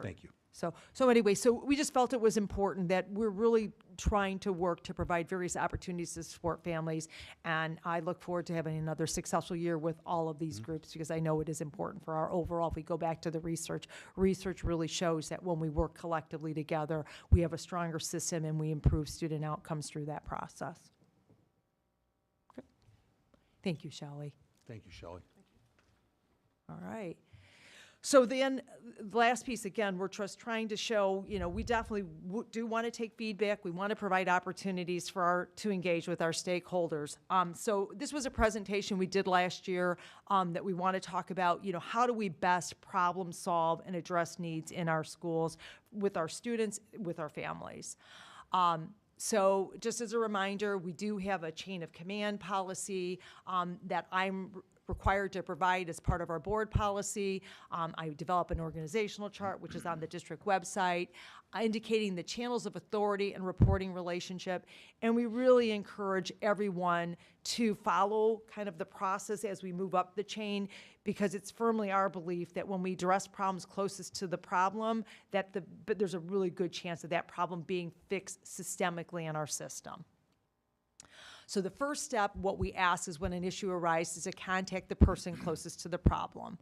thank you. So anyway, so we just felt it was important that we're really trying to work to provide various opportunities to support families. And I look forward to having another successful year with all of these groups, because I know it is important for our overall. If we go back to the research really shows that when we work collectively together, we have a stronger system and we improve student outcomes through that process. Okay. Thank you, Shelley. Thank you, Shelley. All right. So then, the last piece, again, we're just trying to show, we definitely do want to take feedback. We want to provide opportunities to engage with our stakeholders. So this was a presentation we did last year that we want to talk about, how do we best problem solve and address needs in our schools with our students, with our families. So just as a reminder, we do have a chain of command policy that I'm required to provide as part of our board policy. I develop an organizational chart, which is on the district website, indicating the channels of authority and reporting relationship. And we really encourage everyone to follow kind of the process as we move up the chain, because it's firmly our belief that when we address problems closest to the problem, but there's a really good chance of that problem being fixed systemically in our system. So the first step, what we ask is when an issue arises, to contact the person closest to the problem.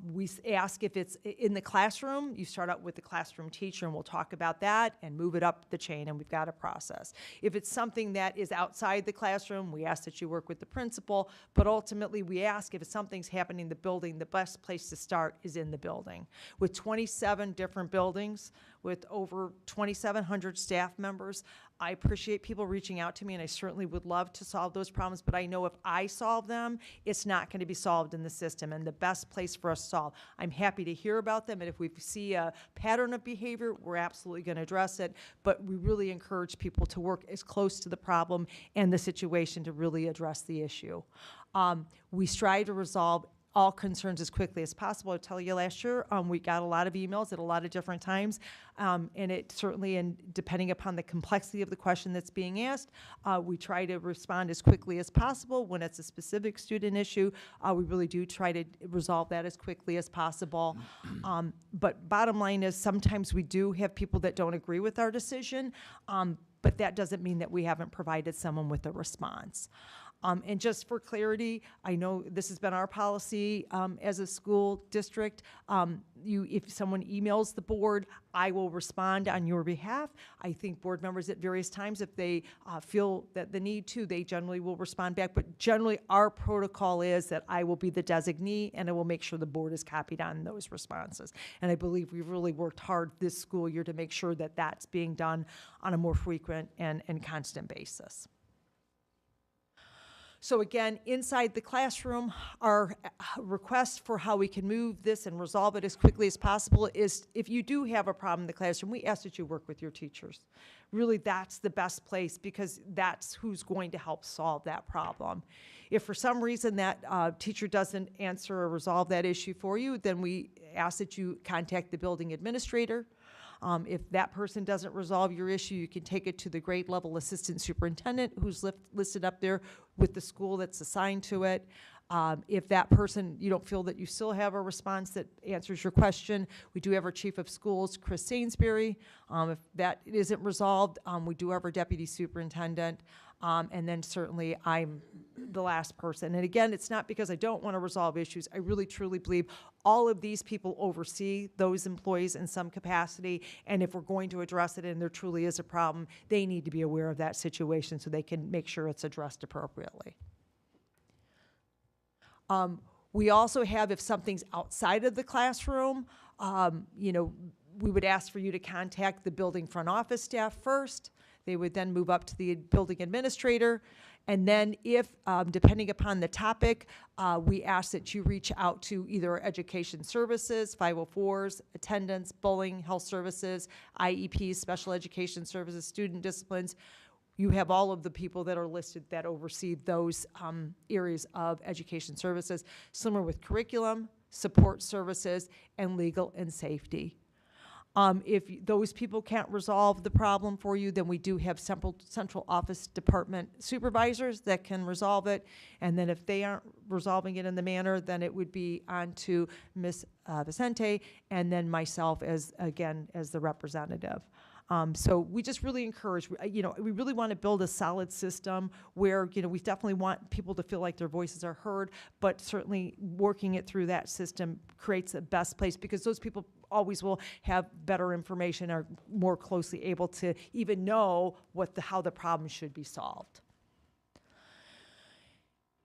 We ask if it's in the classroom, you start out with the classroom teacher, and we'll talk about that and move it up the chain, and we've got a process. If it's something that is outside the classroom, we ask that you work with the principal, but ultimately we ask if something's happening in the building, the best place to start is in the building. With 27 different buildings, with over 2,700 staff members, I appreciate people reaching out to me, and I certainly would love to solve those problems, but I know if I solve them, it's not going to be solved in the system, and the best place for us to solve. I'm happy to hear about them, and if we see a pattern of behavior, we're absolutely going to address it, but we really encourage people to work as close to the problem and the situation to really address the issue. We strive to resolve all concerns as quickly as possible. I'll tell you, last year, we got a lot of emails at a lot of different times, and it certainly, and depending upon the complexity of the question that's being asked, we try to respond as quickly as possible. When it's a specific student issue, we really do try to resolve that as quickly as possible. But bottom line is, sometimes we do have people that don't agree with our decision, but that doesn't mean that we haven't provided someone with a response. And just for clarity, I know this has been our policy as a school district. If someone emails the board, I will respond on your behalf. I think board members at various times, if they feel that the need to, they generally will respond back. But generally, our protocol is that I will be the designee, and I will make sure the board is copied on those responses. And I believe we've really worked hard this school year to make sure that that's being done on a more frequent and constant basis. So again, inside the classroom, our request for how we can move this and resolve it as quickly as possible is, if you do have a problem in the classroom, we ask that you work with your teachers. Really, that's the best place, because that's who's going to help solve that problem. If for some reason that teacher doesn't answer or resolve that issue for you, then we ask that you contact the building administrator. If that person doesn't resolve your issue, you can take it to the grade level assistant superintendent, who's listed up there with the school that's assigned to it. If that person, you don't feel that you still have a response that answers your question, we do have our chief of schools, Chris Sainsbury. If that isn't resolved, we do have our deputy superintendent. And then certainly I'm the last person. And again, it's not because I don't want to resolve issues. I really truly believe all of these people oversee those employees in some capacity. And if we're going to address it and there truly is a problem, they need to be aware of that situation so they can make sure it's addressed appropriately. We also have, if something's outside of the classroom, we would ask for you to contact the building front office staff first. They would then move up to the building administrator. And then if, depending upon the topic, we ask that you reach out to either education services, 504s, attendance, bowling, health services, IEPs, special education services, student disciplines. You have all of the people that are listed that oversee those areas of education services, similar with curriculum, support services, and legal and safety. If those people can't resolve the problem for you, then we do have central office department supervisors that can resolve it. And then if they aren't resolving it in the manner, then it would be on to Ms. Vicente and then myself as the representative. So we just really encourage, we really want to build a solid system where, we definitely want people to feel like their voices are heard, but certainly working it through that system creates the best place, because those people always will have better information, are more closely able to even know how the problem should be solved.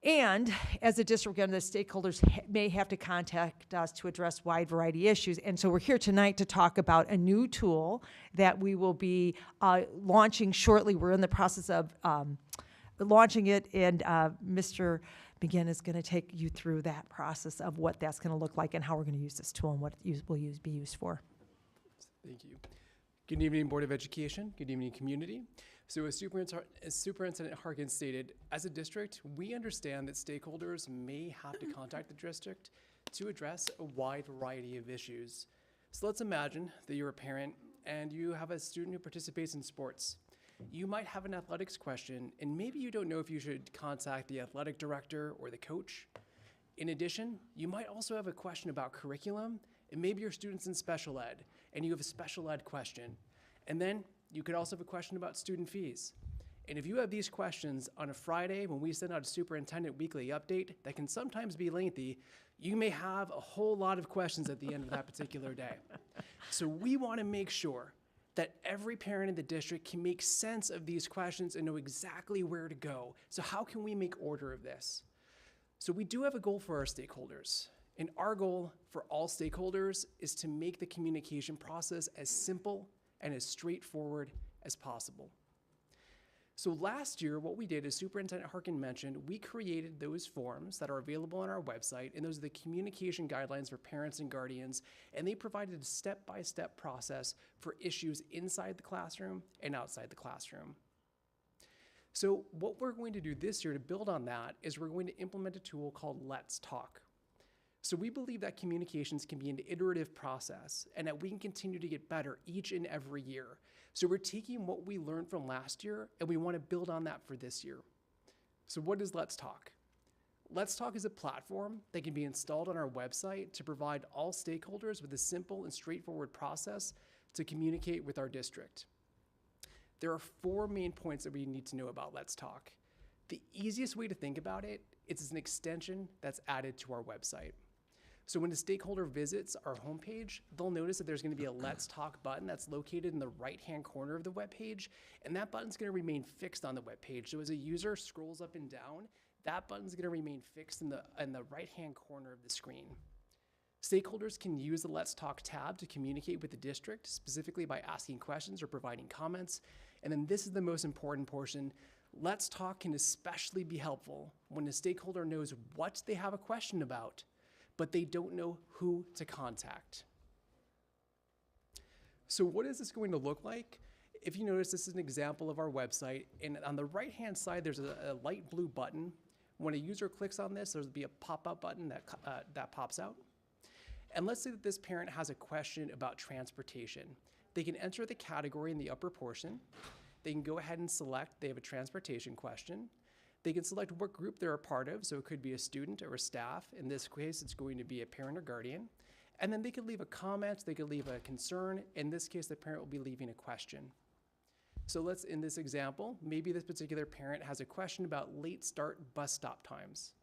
And as a district, again, the stakeholders may have to contact us to address wide variety issues. And so we're here tonight to talk about a new tool that we will be launching shortly. We're in the process of launching it, and Mr. McGinn is going to take you through that process of what that's going to look like and how we're going to use this tool and what it will be used for. Thank you. Good evening, Board of Education. Good evening, community. So as Superintendent Harkin stated, as a district, we understand that stakeholders may have to contact the district to address a wide variety of issues. So let's imagine that you're a parent and you have a student who participates in sports. You might have an athletics question, and maybe you don't know if you should contact the athletic director or the coach. In addition, you might also have a question about curriculum, and maybe your student's in special ed, and you have a special ed question. And then you could also have a question about student fees. And if you have these questions on a Friday when we send out a superintendent weekly update that can sometimes be lengthy, you may have a whole lot of questions at the end of that particular day. So we want to make sure that every parent in the district can make sense of these questions and know exactly where to go. So how can we make order of this? So we do have a goal for our stakeholders. And our goal for all stakeholders is to make the communication process as simple and as straightforward as possible. So last year, what we did, as Superintendent Harkin mentioned, we created those forms that are available on our website, and those are the communication guidelines for parents and guardians, and they provided a step-by-step process for issues inside the classroom and outside the classroom. So what we're going to do this year to build on that is we're going to implement a tool called Let's Talk. So we believe that communications can be an iterative process and that we can continue to get better each and every year. So we're taking what we learned from last year and we want to build on that for this year. So what is Let's Talk? Let's Talk is a platform that can be installed on our website to provide all stakeholders with a simple and straightforward process to communicate with our district. There are 4 main points that we need to know about Let's Talk. The easiest way to think about it is an extension that's added to our website. So when a stakeholder visits our homepage, they'll notice that there's going to be a Let's Talk button that's located in the right-hand corner of the web page, and that button's going to remain fixed on the web page. So as a user scrolls up and down, that button's going to remain fixed in the right-hand corner of the screen. Stakeholders can use the Let's Talk tab to communicate with the district, specifically by asking questions or providing comments. And then this is the most important portion. Let's Talk can especially be helpful when a stakeholder knows what they have a question about, but they don't know who to contact. So what is this going to look like? If you notice, this is an example of our website, and on the right-hand side, there's a light blue button. When a user clicks on this, there'll be a pop-up button that pops out. And let's say that this parent has a question about transportation. They can enter the category in the upper portion. They can go ahead and select, they have a transportation question. They can select what group they're a part of, so it could be a student or a staff. In this case, it's going to be a parent or guardian. And then they could leave a comment, they could leave a concern. In this case, the parent will be leaving a question. So let's, in this example, maybe this particular parent has a question about late start bus stop times.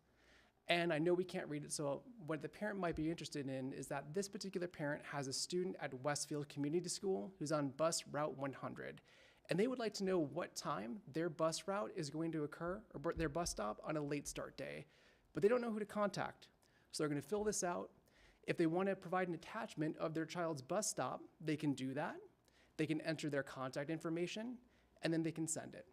And I know we can't read it, so what the parent might be interested in is that this particular parent has a student at Westfield Community School who's on bus route 100. And they would like to know what time their bus route is going to occur, or their bus stop on a late start day, but they don't know who to contact. So they're going to fill this out. If they want to provide an attachment of their child's bus stop, they can do that. They can enter their contact information, and then they can send it.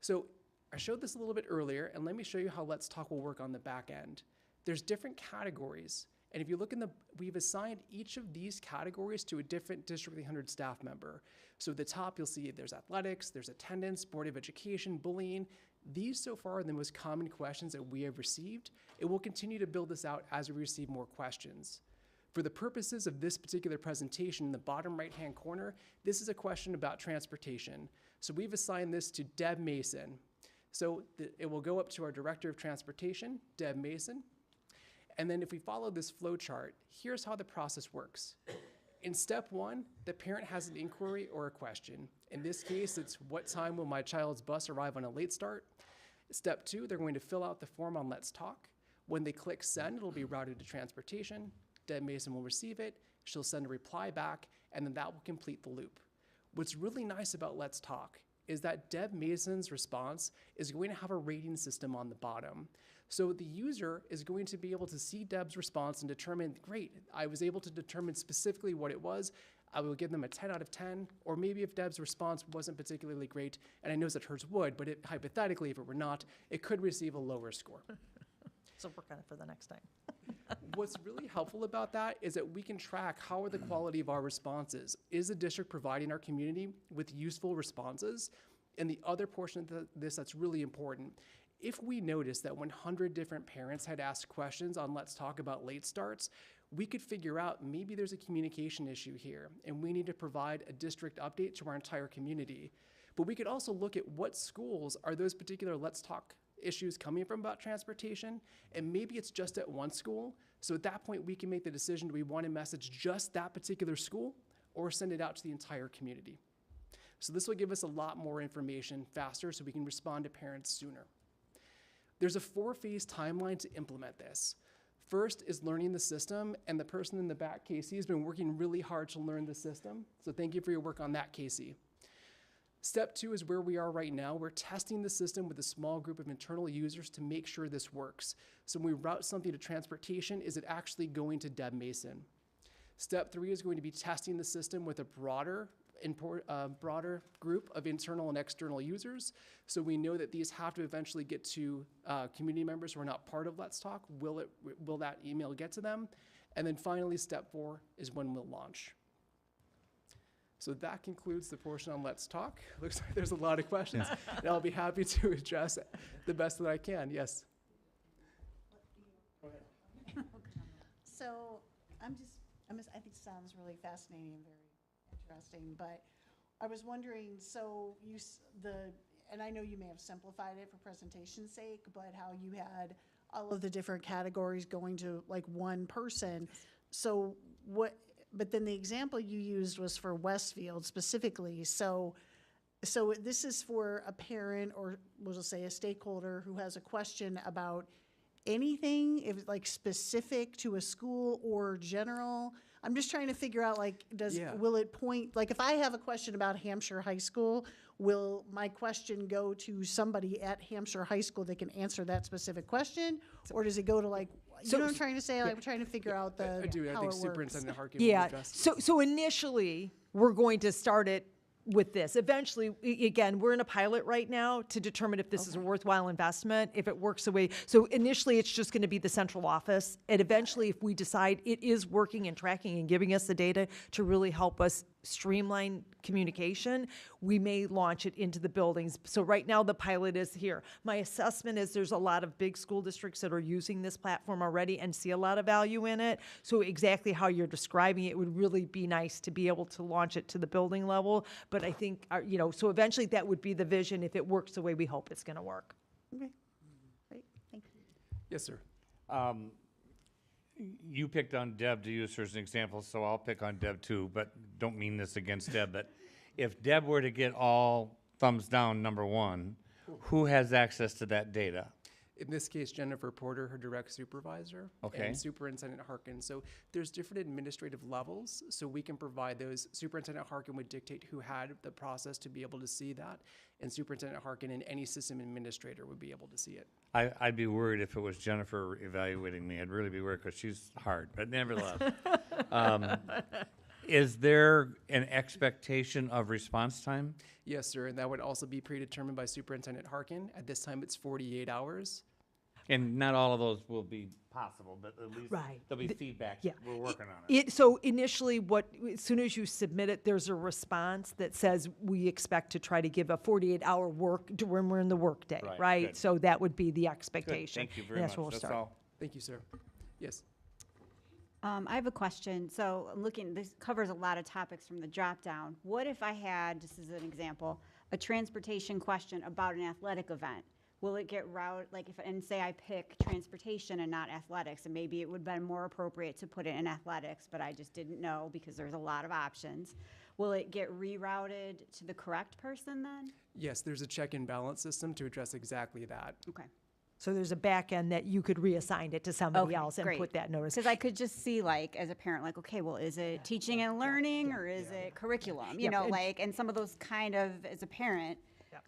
So I showed this a little bit earlier, and let me show you how Let's Talk will work on the back end. There's different categories, and if you look we've assigned each of these categories to a different District 300 staff member. So at the top, you'll see there's athletics, there's attendance, Board of Education, bullying. These so far are the most common questions that we have received, and we'll continue to build this out as we receive more questions. For the purposes of this particular presentation, in the bottom right-hand corner, this is a question about transportation. So we've assigned this to Deb Mason. So it will go up to our Director of Transportation, Deb Mason. And then if we follow this flow chart, here's how the process works. In step 1, the parent has an inquiry or a question. In this case, it's what time will my child's bus arrive on a late start? Step 2, they're going to fill out the form on Let's Talk. When they click send, it'll be routed to transportation. Deb Mason will receive it. She'll send a reply back, and then that will complete the loop. What's really nice about Let's Talk is that Deb Mason's response is going to have a rating system on the bottom. So the user is going to be able to see Deb's response and determine, great, I was able to determine specifically what it was. I will give them a 10 out of 10, or maybe if Deb's response wasn't particularly great, and I know that hers would, but hypothetically, if it were not, it could receive a lower score. So work on it for the next time. What's really helpful about that is that we can track how are the quality of our responses. Is the district providing our community with useful responses? And the other portion of this that's really important, if we notice that 100 different parents had asked questions on Let's Talk about late starts, we could figure out maybe there's a communication issue here, and we need to provide a district update to our entire community. But we could also look at what schools are those particular Let's Talk issues coming from about transportation, and maybe it's just at one school. So at that point, we can make the decision, do we want to message just that particular school or send it out to the entire community? So this will give us a lot more information faster so we can respond to parents sooner. There's a 4-phase timeline to implement this. First is learning the system, and the person in the back, Casey, has been working really hard to learn the system. So thank you for your work on that, Casey. Step 2 is where we are right now. We're testing the system with a small group of internal users to make sure this works. So when we route something to transportation, is it actually going to Deb Mason? Step 3 is going to be testing the system with a broader group of internal and external users. So we know that these have to eventually get to community members who are not part of Let's Talk. Will that email get to them? And then finally, step 4 is when we'll launch. So that concludes the portion on Let's Talk. Looks like there's a lot of questions, and I'll be happy to address the best that I can. Yes. Go ahead. So I think it sounds really fascinating and very interesting, but I was wondering, so and I know you may have simplified it for presentation's sake, but how you had all of the different categories going to like one person. So but then the example you used was for Westfield specifically. So this is for a parent, or we'll just say a stakeholder who has a question about anything, if it's like specific to a school or general. I'm just trying to figure out, like, will it point, like if I have a question about Hampshire High School, will my question go to somebody at Hampshire High School that can answer that specific question? Or does it go to like, you know what I'm trying to say? Like, I'm trying to figure out I do. I think Superintendent Harkin will Yeah, address. so initially, we're going to start it with this. Eventually, again, we're in a pilot right now to determine if this is a worthwhile investment, if it works the way. So initially, it's just going to be the central office. And eventually, if we decide it is working and tracking and giving us the data to really help us streamline communication, we may launch it into the buildings. So right now, the pilot is here. My assessment is there's a lot of big school districts that are using this platform already and see a lot of value in it. So exactly how you're describing it would really be nice to be able to launch it to the building level. But I think, so eventually that would be the vision if it works the way we hope it's going to work. Okay, great, thank you. Yes, sir. You picked on Deb to use her as an example, so I'll pick on Deb too, but don't mean this against Deb. But if Deb were to get all thumbs down, number one, who has access to that data? In this case, Jennifer Porter, her direct supervisor, and Superintendent Harkin. So there's different administrative levels, so we can provide those. Superintendent Harkin would dictate who had the process to be able to see that, and Superintendent Harkin and any system administrator would be able to see it. I'd be worried if it was Jennifer evaluating me. I'd really be worried because she's hard, but nevertheless. Is there an expectation of response time? Yes, sir, and that would also be predetermined by Superintendent Harkin. At this time, it's 48 hours. And not all of those will be possible, but at least Right. there'll be The- feedback. yeah. We're working on it. So initially, as soon as you submit it, there's a response that says we expect to try to give a 48-hour work when we're in the workday, Right, right? good. So that would be the expectation. Thank you very and that's much. where we'll That's start. all. Thank you, sir. Yes. I have a question. So I'm looking, this covers a lot of topics from the drop down. What if I had, just as an example, a transportation question about an athletic event? Will it get routed, like if, and say I pick transportation and not athletics, and maybe it would have been more appropriate to put it in athletics, but I just didn't know because there's a lot of options. Will it get rerouted to the correct person then? Yes, there's a check and balance system to address exactly that. Okay. So there's a back end that you could reassign it to somebody Okay, else and great. put that notice. Because I could just see, like, as a parent, like, okay, well, is it teaching and learning or is it curriculum? You Yep, know, and- like, and some of those kind of, as a parent,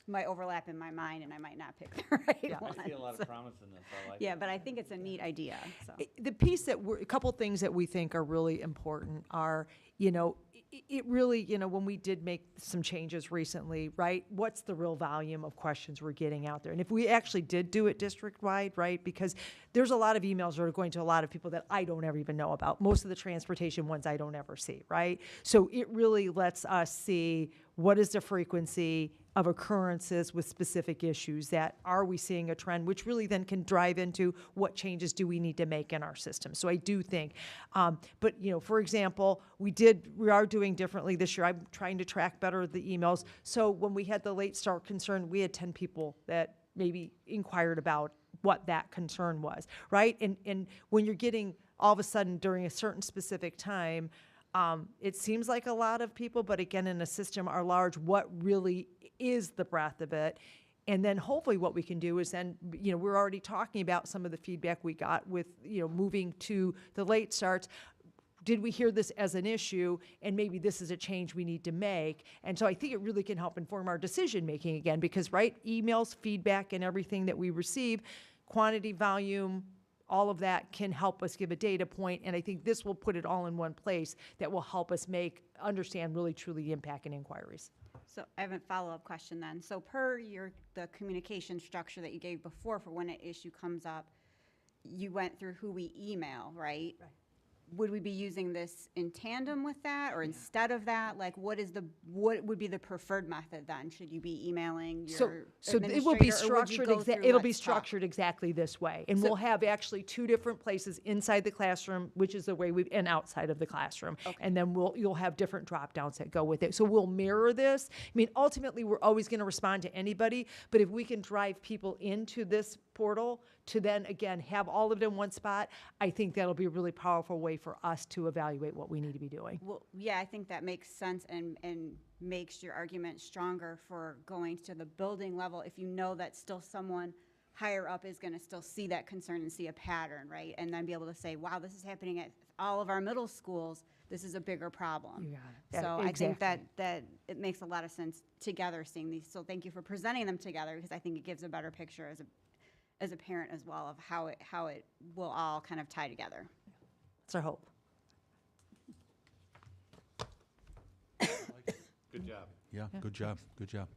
might overlap in my mind and I might not pick the right one. I see a lot So- of promise in this. I like Yeah, it. but I think it's a neat idea, so. The piece that a couple things that we think are really important are, it really, when we did make some changes recently, right? What's the real volume of questions we're getting out there? And if we actually did do it district-wide, right? Because there's a lot of emails that are going to a lot of people that I don't ever even know about. Most of the transportation ones I don't ever see, right? So it really lets us see what is the frequency of occurrences with specific issues, that are we seeing a trend, which really then can drive into what changes do we need to make in our system. So I do think, but for example, we are doing differently this year. I'm trying to track better the emails. So when we had the late start concern, we had 10 people that maybe inquired about what that concern was, right? And when you're getting all of a sudden during a certain specific time, it seems like a lot of people, but again, in a system are large, what really is the breadth of it? And then hopefully what we can do is then, we're already talking about some of the feedback we got with, moving to the late starts. Did we hear this as an issue? And maybe this is a change we need to make. And so I think it really can help inform our decision-making again, because, right, emails, feedback, and everything that we receive, quantity, volume, all of that can help us give a data point, and I think this will put it all in one place that will help us understand really truly the impact and inquiries. So I have a follow-up question then. So per the communication structure that you gave before for when an issue comes up, you went through who we email, right? Right. Would we be using this in tandem with that or instead of that? Like what would be the preferred method then? Should you be emailing your So it will be administrator, or would you structured, go through it'll be Let's Talk? structured exactly this way. And we'll have actually 2 different places inside the classroom, which is the way and outside of the classroom. And then you'll have different drop downs that go with it. So we'll mirror this. I mean, ultimately, we're always going to respond to anybody, but if we can drive people into this portal to then, again, have all of it in one spot, I think that'll be a really powerful way for us to evaluate what we need to be doing. Well, yeah, I think that makes sense and makes your argument stronger for going to the building level if you know that still someone higher up is going to still see that concern and see a pattern, right? And then be able to say, wow, this is happening at all of our middle schools. This is a bigger problem. You got it. So Yeah, I think exactly. that it makes a lot of sense together seeing these. So thank you for presenting them together because I think it gives a better picture as a parent as well of how it will all kind of tie together. That's our hope. Good job. Yeah, good job, good job.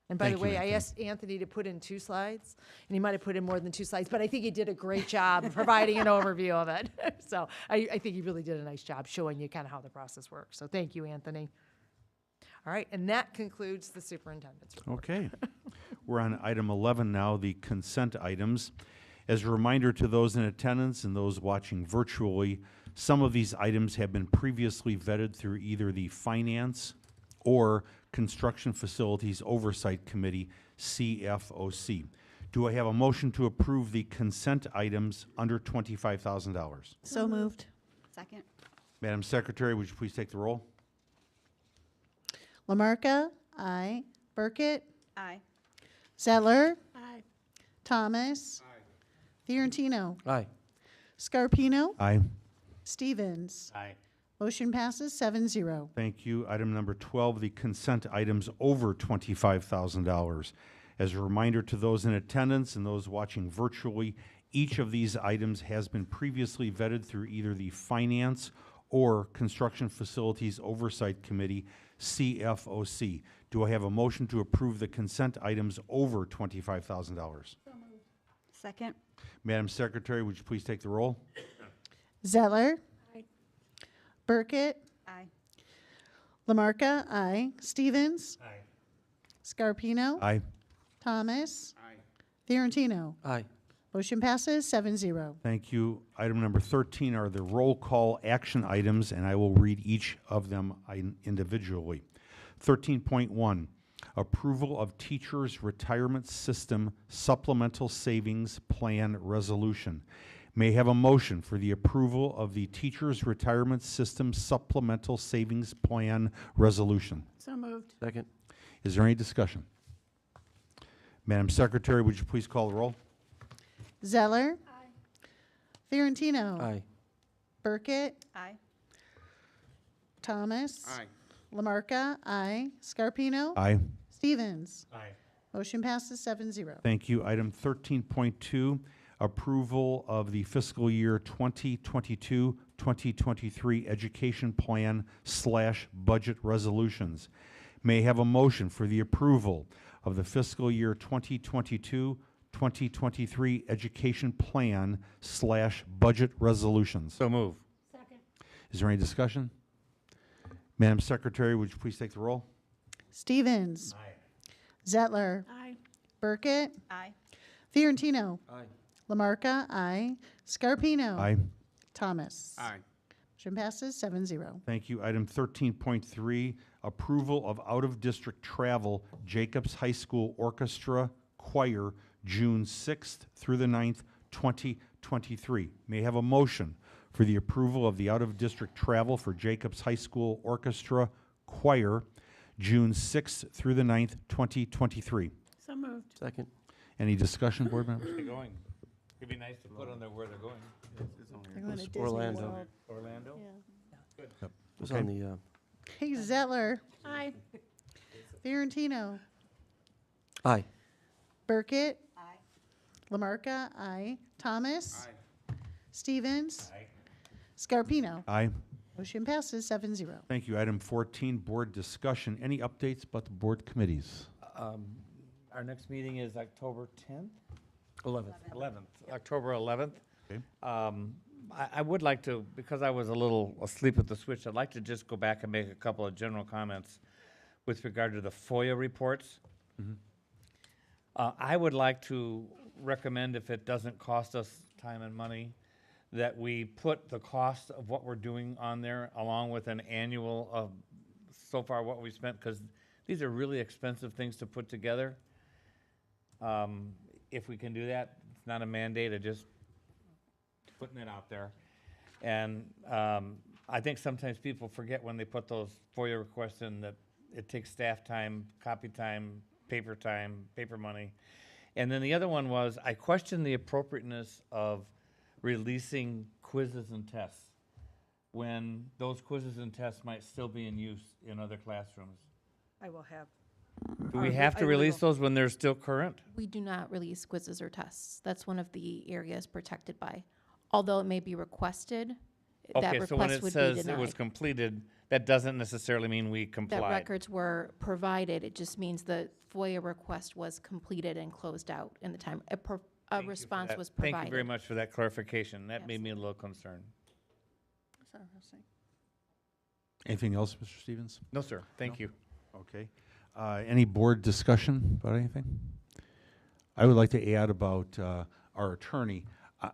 And by Thank the way, you, I Anthony. asked Anthony to put in 2 slides, and he might have put in more than 2 slides, but I think he did a great job providing an overview of it. So I think he really did a nice job showing you kind of how the process works. So thank you, Anthony. All right, and that concludes the superintendent's report. Okay. We're on item 11 now, the consent items. As a reminder to those in attendance and those watching virtually, some of these items have been previously vetted through either the Finance or Construction Facilities Oversight Committee, CFOC. Do I have a motion to approve the consent items under $25,000? So moved. Second? Madam Secretary, would you please take the roll? Lamarca, aye. Burkett, Aye. Zettler, Aye. Thomas, Fiorentino, Aye. Scarpino, Aye. Stevens. Aye. Motion passes 7-0. Thank you. Item number 12, the consent items over $25,000. As a reminder to those in attendance and those watching virtually, each of these items has been previously vetted through either the Finance or Construction Facilities Oversight Committee, CFOC. Do I have a motion to approve the consent items over $25,000? Second. Madam Secretary, would you please take the roll? Zettler. Burkett. Aye. Lamarca, aye. Stevens. Aye. Scarpino. Aye. Thomas. Fiorentino. Aye. Motion passes 7-0. Thank you. Item number 13 are the roll call action items, and I will read each of them individually. 13.1, approval of Teachers Retirement System Supplemental Savings Plan Resolution. May I have a motion for the approval of the Teachers Retirement System Supplemental Savings Plan Resolution. So moved. Second. Is there any discussion? Madam Secretary, would you please call the roll? Zeller. Aye. Fiorentino. Aye. Burkett. Aye. Thomas. Aye. Lamarca, aye. Scarpino. Aye. Stevens. Aye. Motion passes 7-0. Thank you. Item 13.2, approval of the fiscal year 2022-2023 education plan / budget resolutions. May I have a motion for the approval of the fiscal year 2022-2023 education plan / budget resolutions? So move. Second. Is there any discussion? Madam Secretary, would you please take the roll? Stevens. Aye. Zettler. Aye. Burkett. Aye. Fiorentino. Aye. Lamarca, aye. Scarpino. Aye. Thomas. Aye. Motion passes 7-0. Thank you. Item 13.3, approval of out-of-district travel, Jacobs High School Orchestra Choir, June 6th through the 9th, 2023. May I have a motion for the approval of the out-of-district travel for Jacobs High School Orchestra Choir, June 6th through the 9th, 2023. So moved. Second. Any discussion, board members? They're going. It'd be nice to put on there where they're going. They're going to Disney Orlando. World. Orlando? Yeah. It was on the, Hey, Zettler. Aye. Fiorentino. aye. Burkett. Aye. Lamarca, aye. Thomas. Aye. Stevens. Aye. Scarpino. Aye. Motion passes 7-0. Thank you. Item 14, board discussion. Any updates about the board committees? Our next meeting is October 10th? 11th. 11th, October 11th. Okay. I would like to, because I was a little asleep at the switch, I'd like to just go back and make a couple of general comments with regard to the FOIA reports. I would like to recommend, if it doesn't cost us time and money, that we put the cost of what we're doing on there along with an annual of so far what we spent, because these are really expensive things to put together. If we can do that, it's not a mandate, of just putting it out there. And I think sometimes people forget when they put those FOIA requests in that it takes staff time, copy time, paper money. And then the other one was, I question the appropriateness of releasing quizzes and tests when those quizzes and tests might still be in use in other classrooms. I will have. Do we have to release those when they're still current? We do not release quizzes or tests. That's one of the areas protected by. Although it may be requested, that Okay, so when request it would be says it was denied. completed, that doesn't necessarily mean we That complied. records were provided, it just means the FOIA request was completed and closed out in the time. A response was provided. Thank you very much for that clarification. That made me a little concerned. Anything else, Mr. Stevens? No, sir. Thank you. Okay. Any board discussion about anything? I would like to add about our attorney.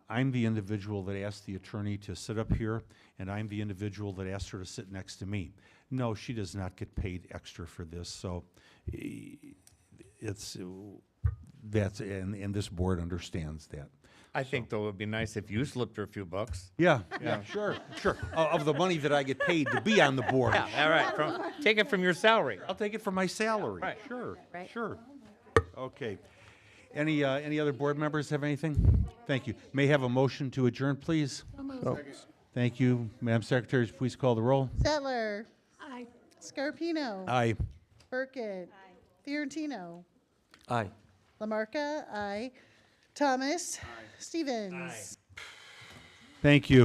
I'm the individual that asked the attorney to sit up here, and I'm the individual that asked her to sit next to me. No, she does not get paid extra for this, so it's, and this board understands that. I think, though, it would be nice if you slipped her a few bucks. Yeah, sure. Of the money that I get paid to be on the board. Yeah, all right. Take it from your salary. I'll take it from my salary. Right. Sure, Right. sure. Okay. Any other board members have anything? Thank you. May I have a motion to adjourn, please? Thank you. Madam Secretary, please call the roll. Zettler. Aye. Scarpino. Aye. Burkett. Fiorentino. Aye. Lamarca, aye. Thomas. Stevens. Thank you.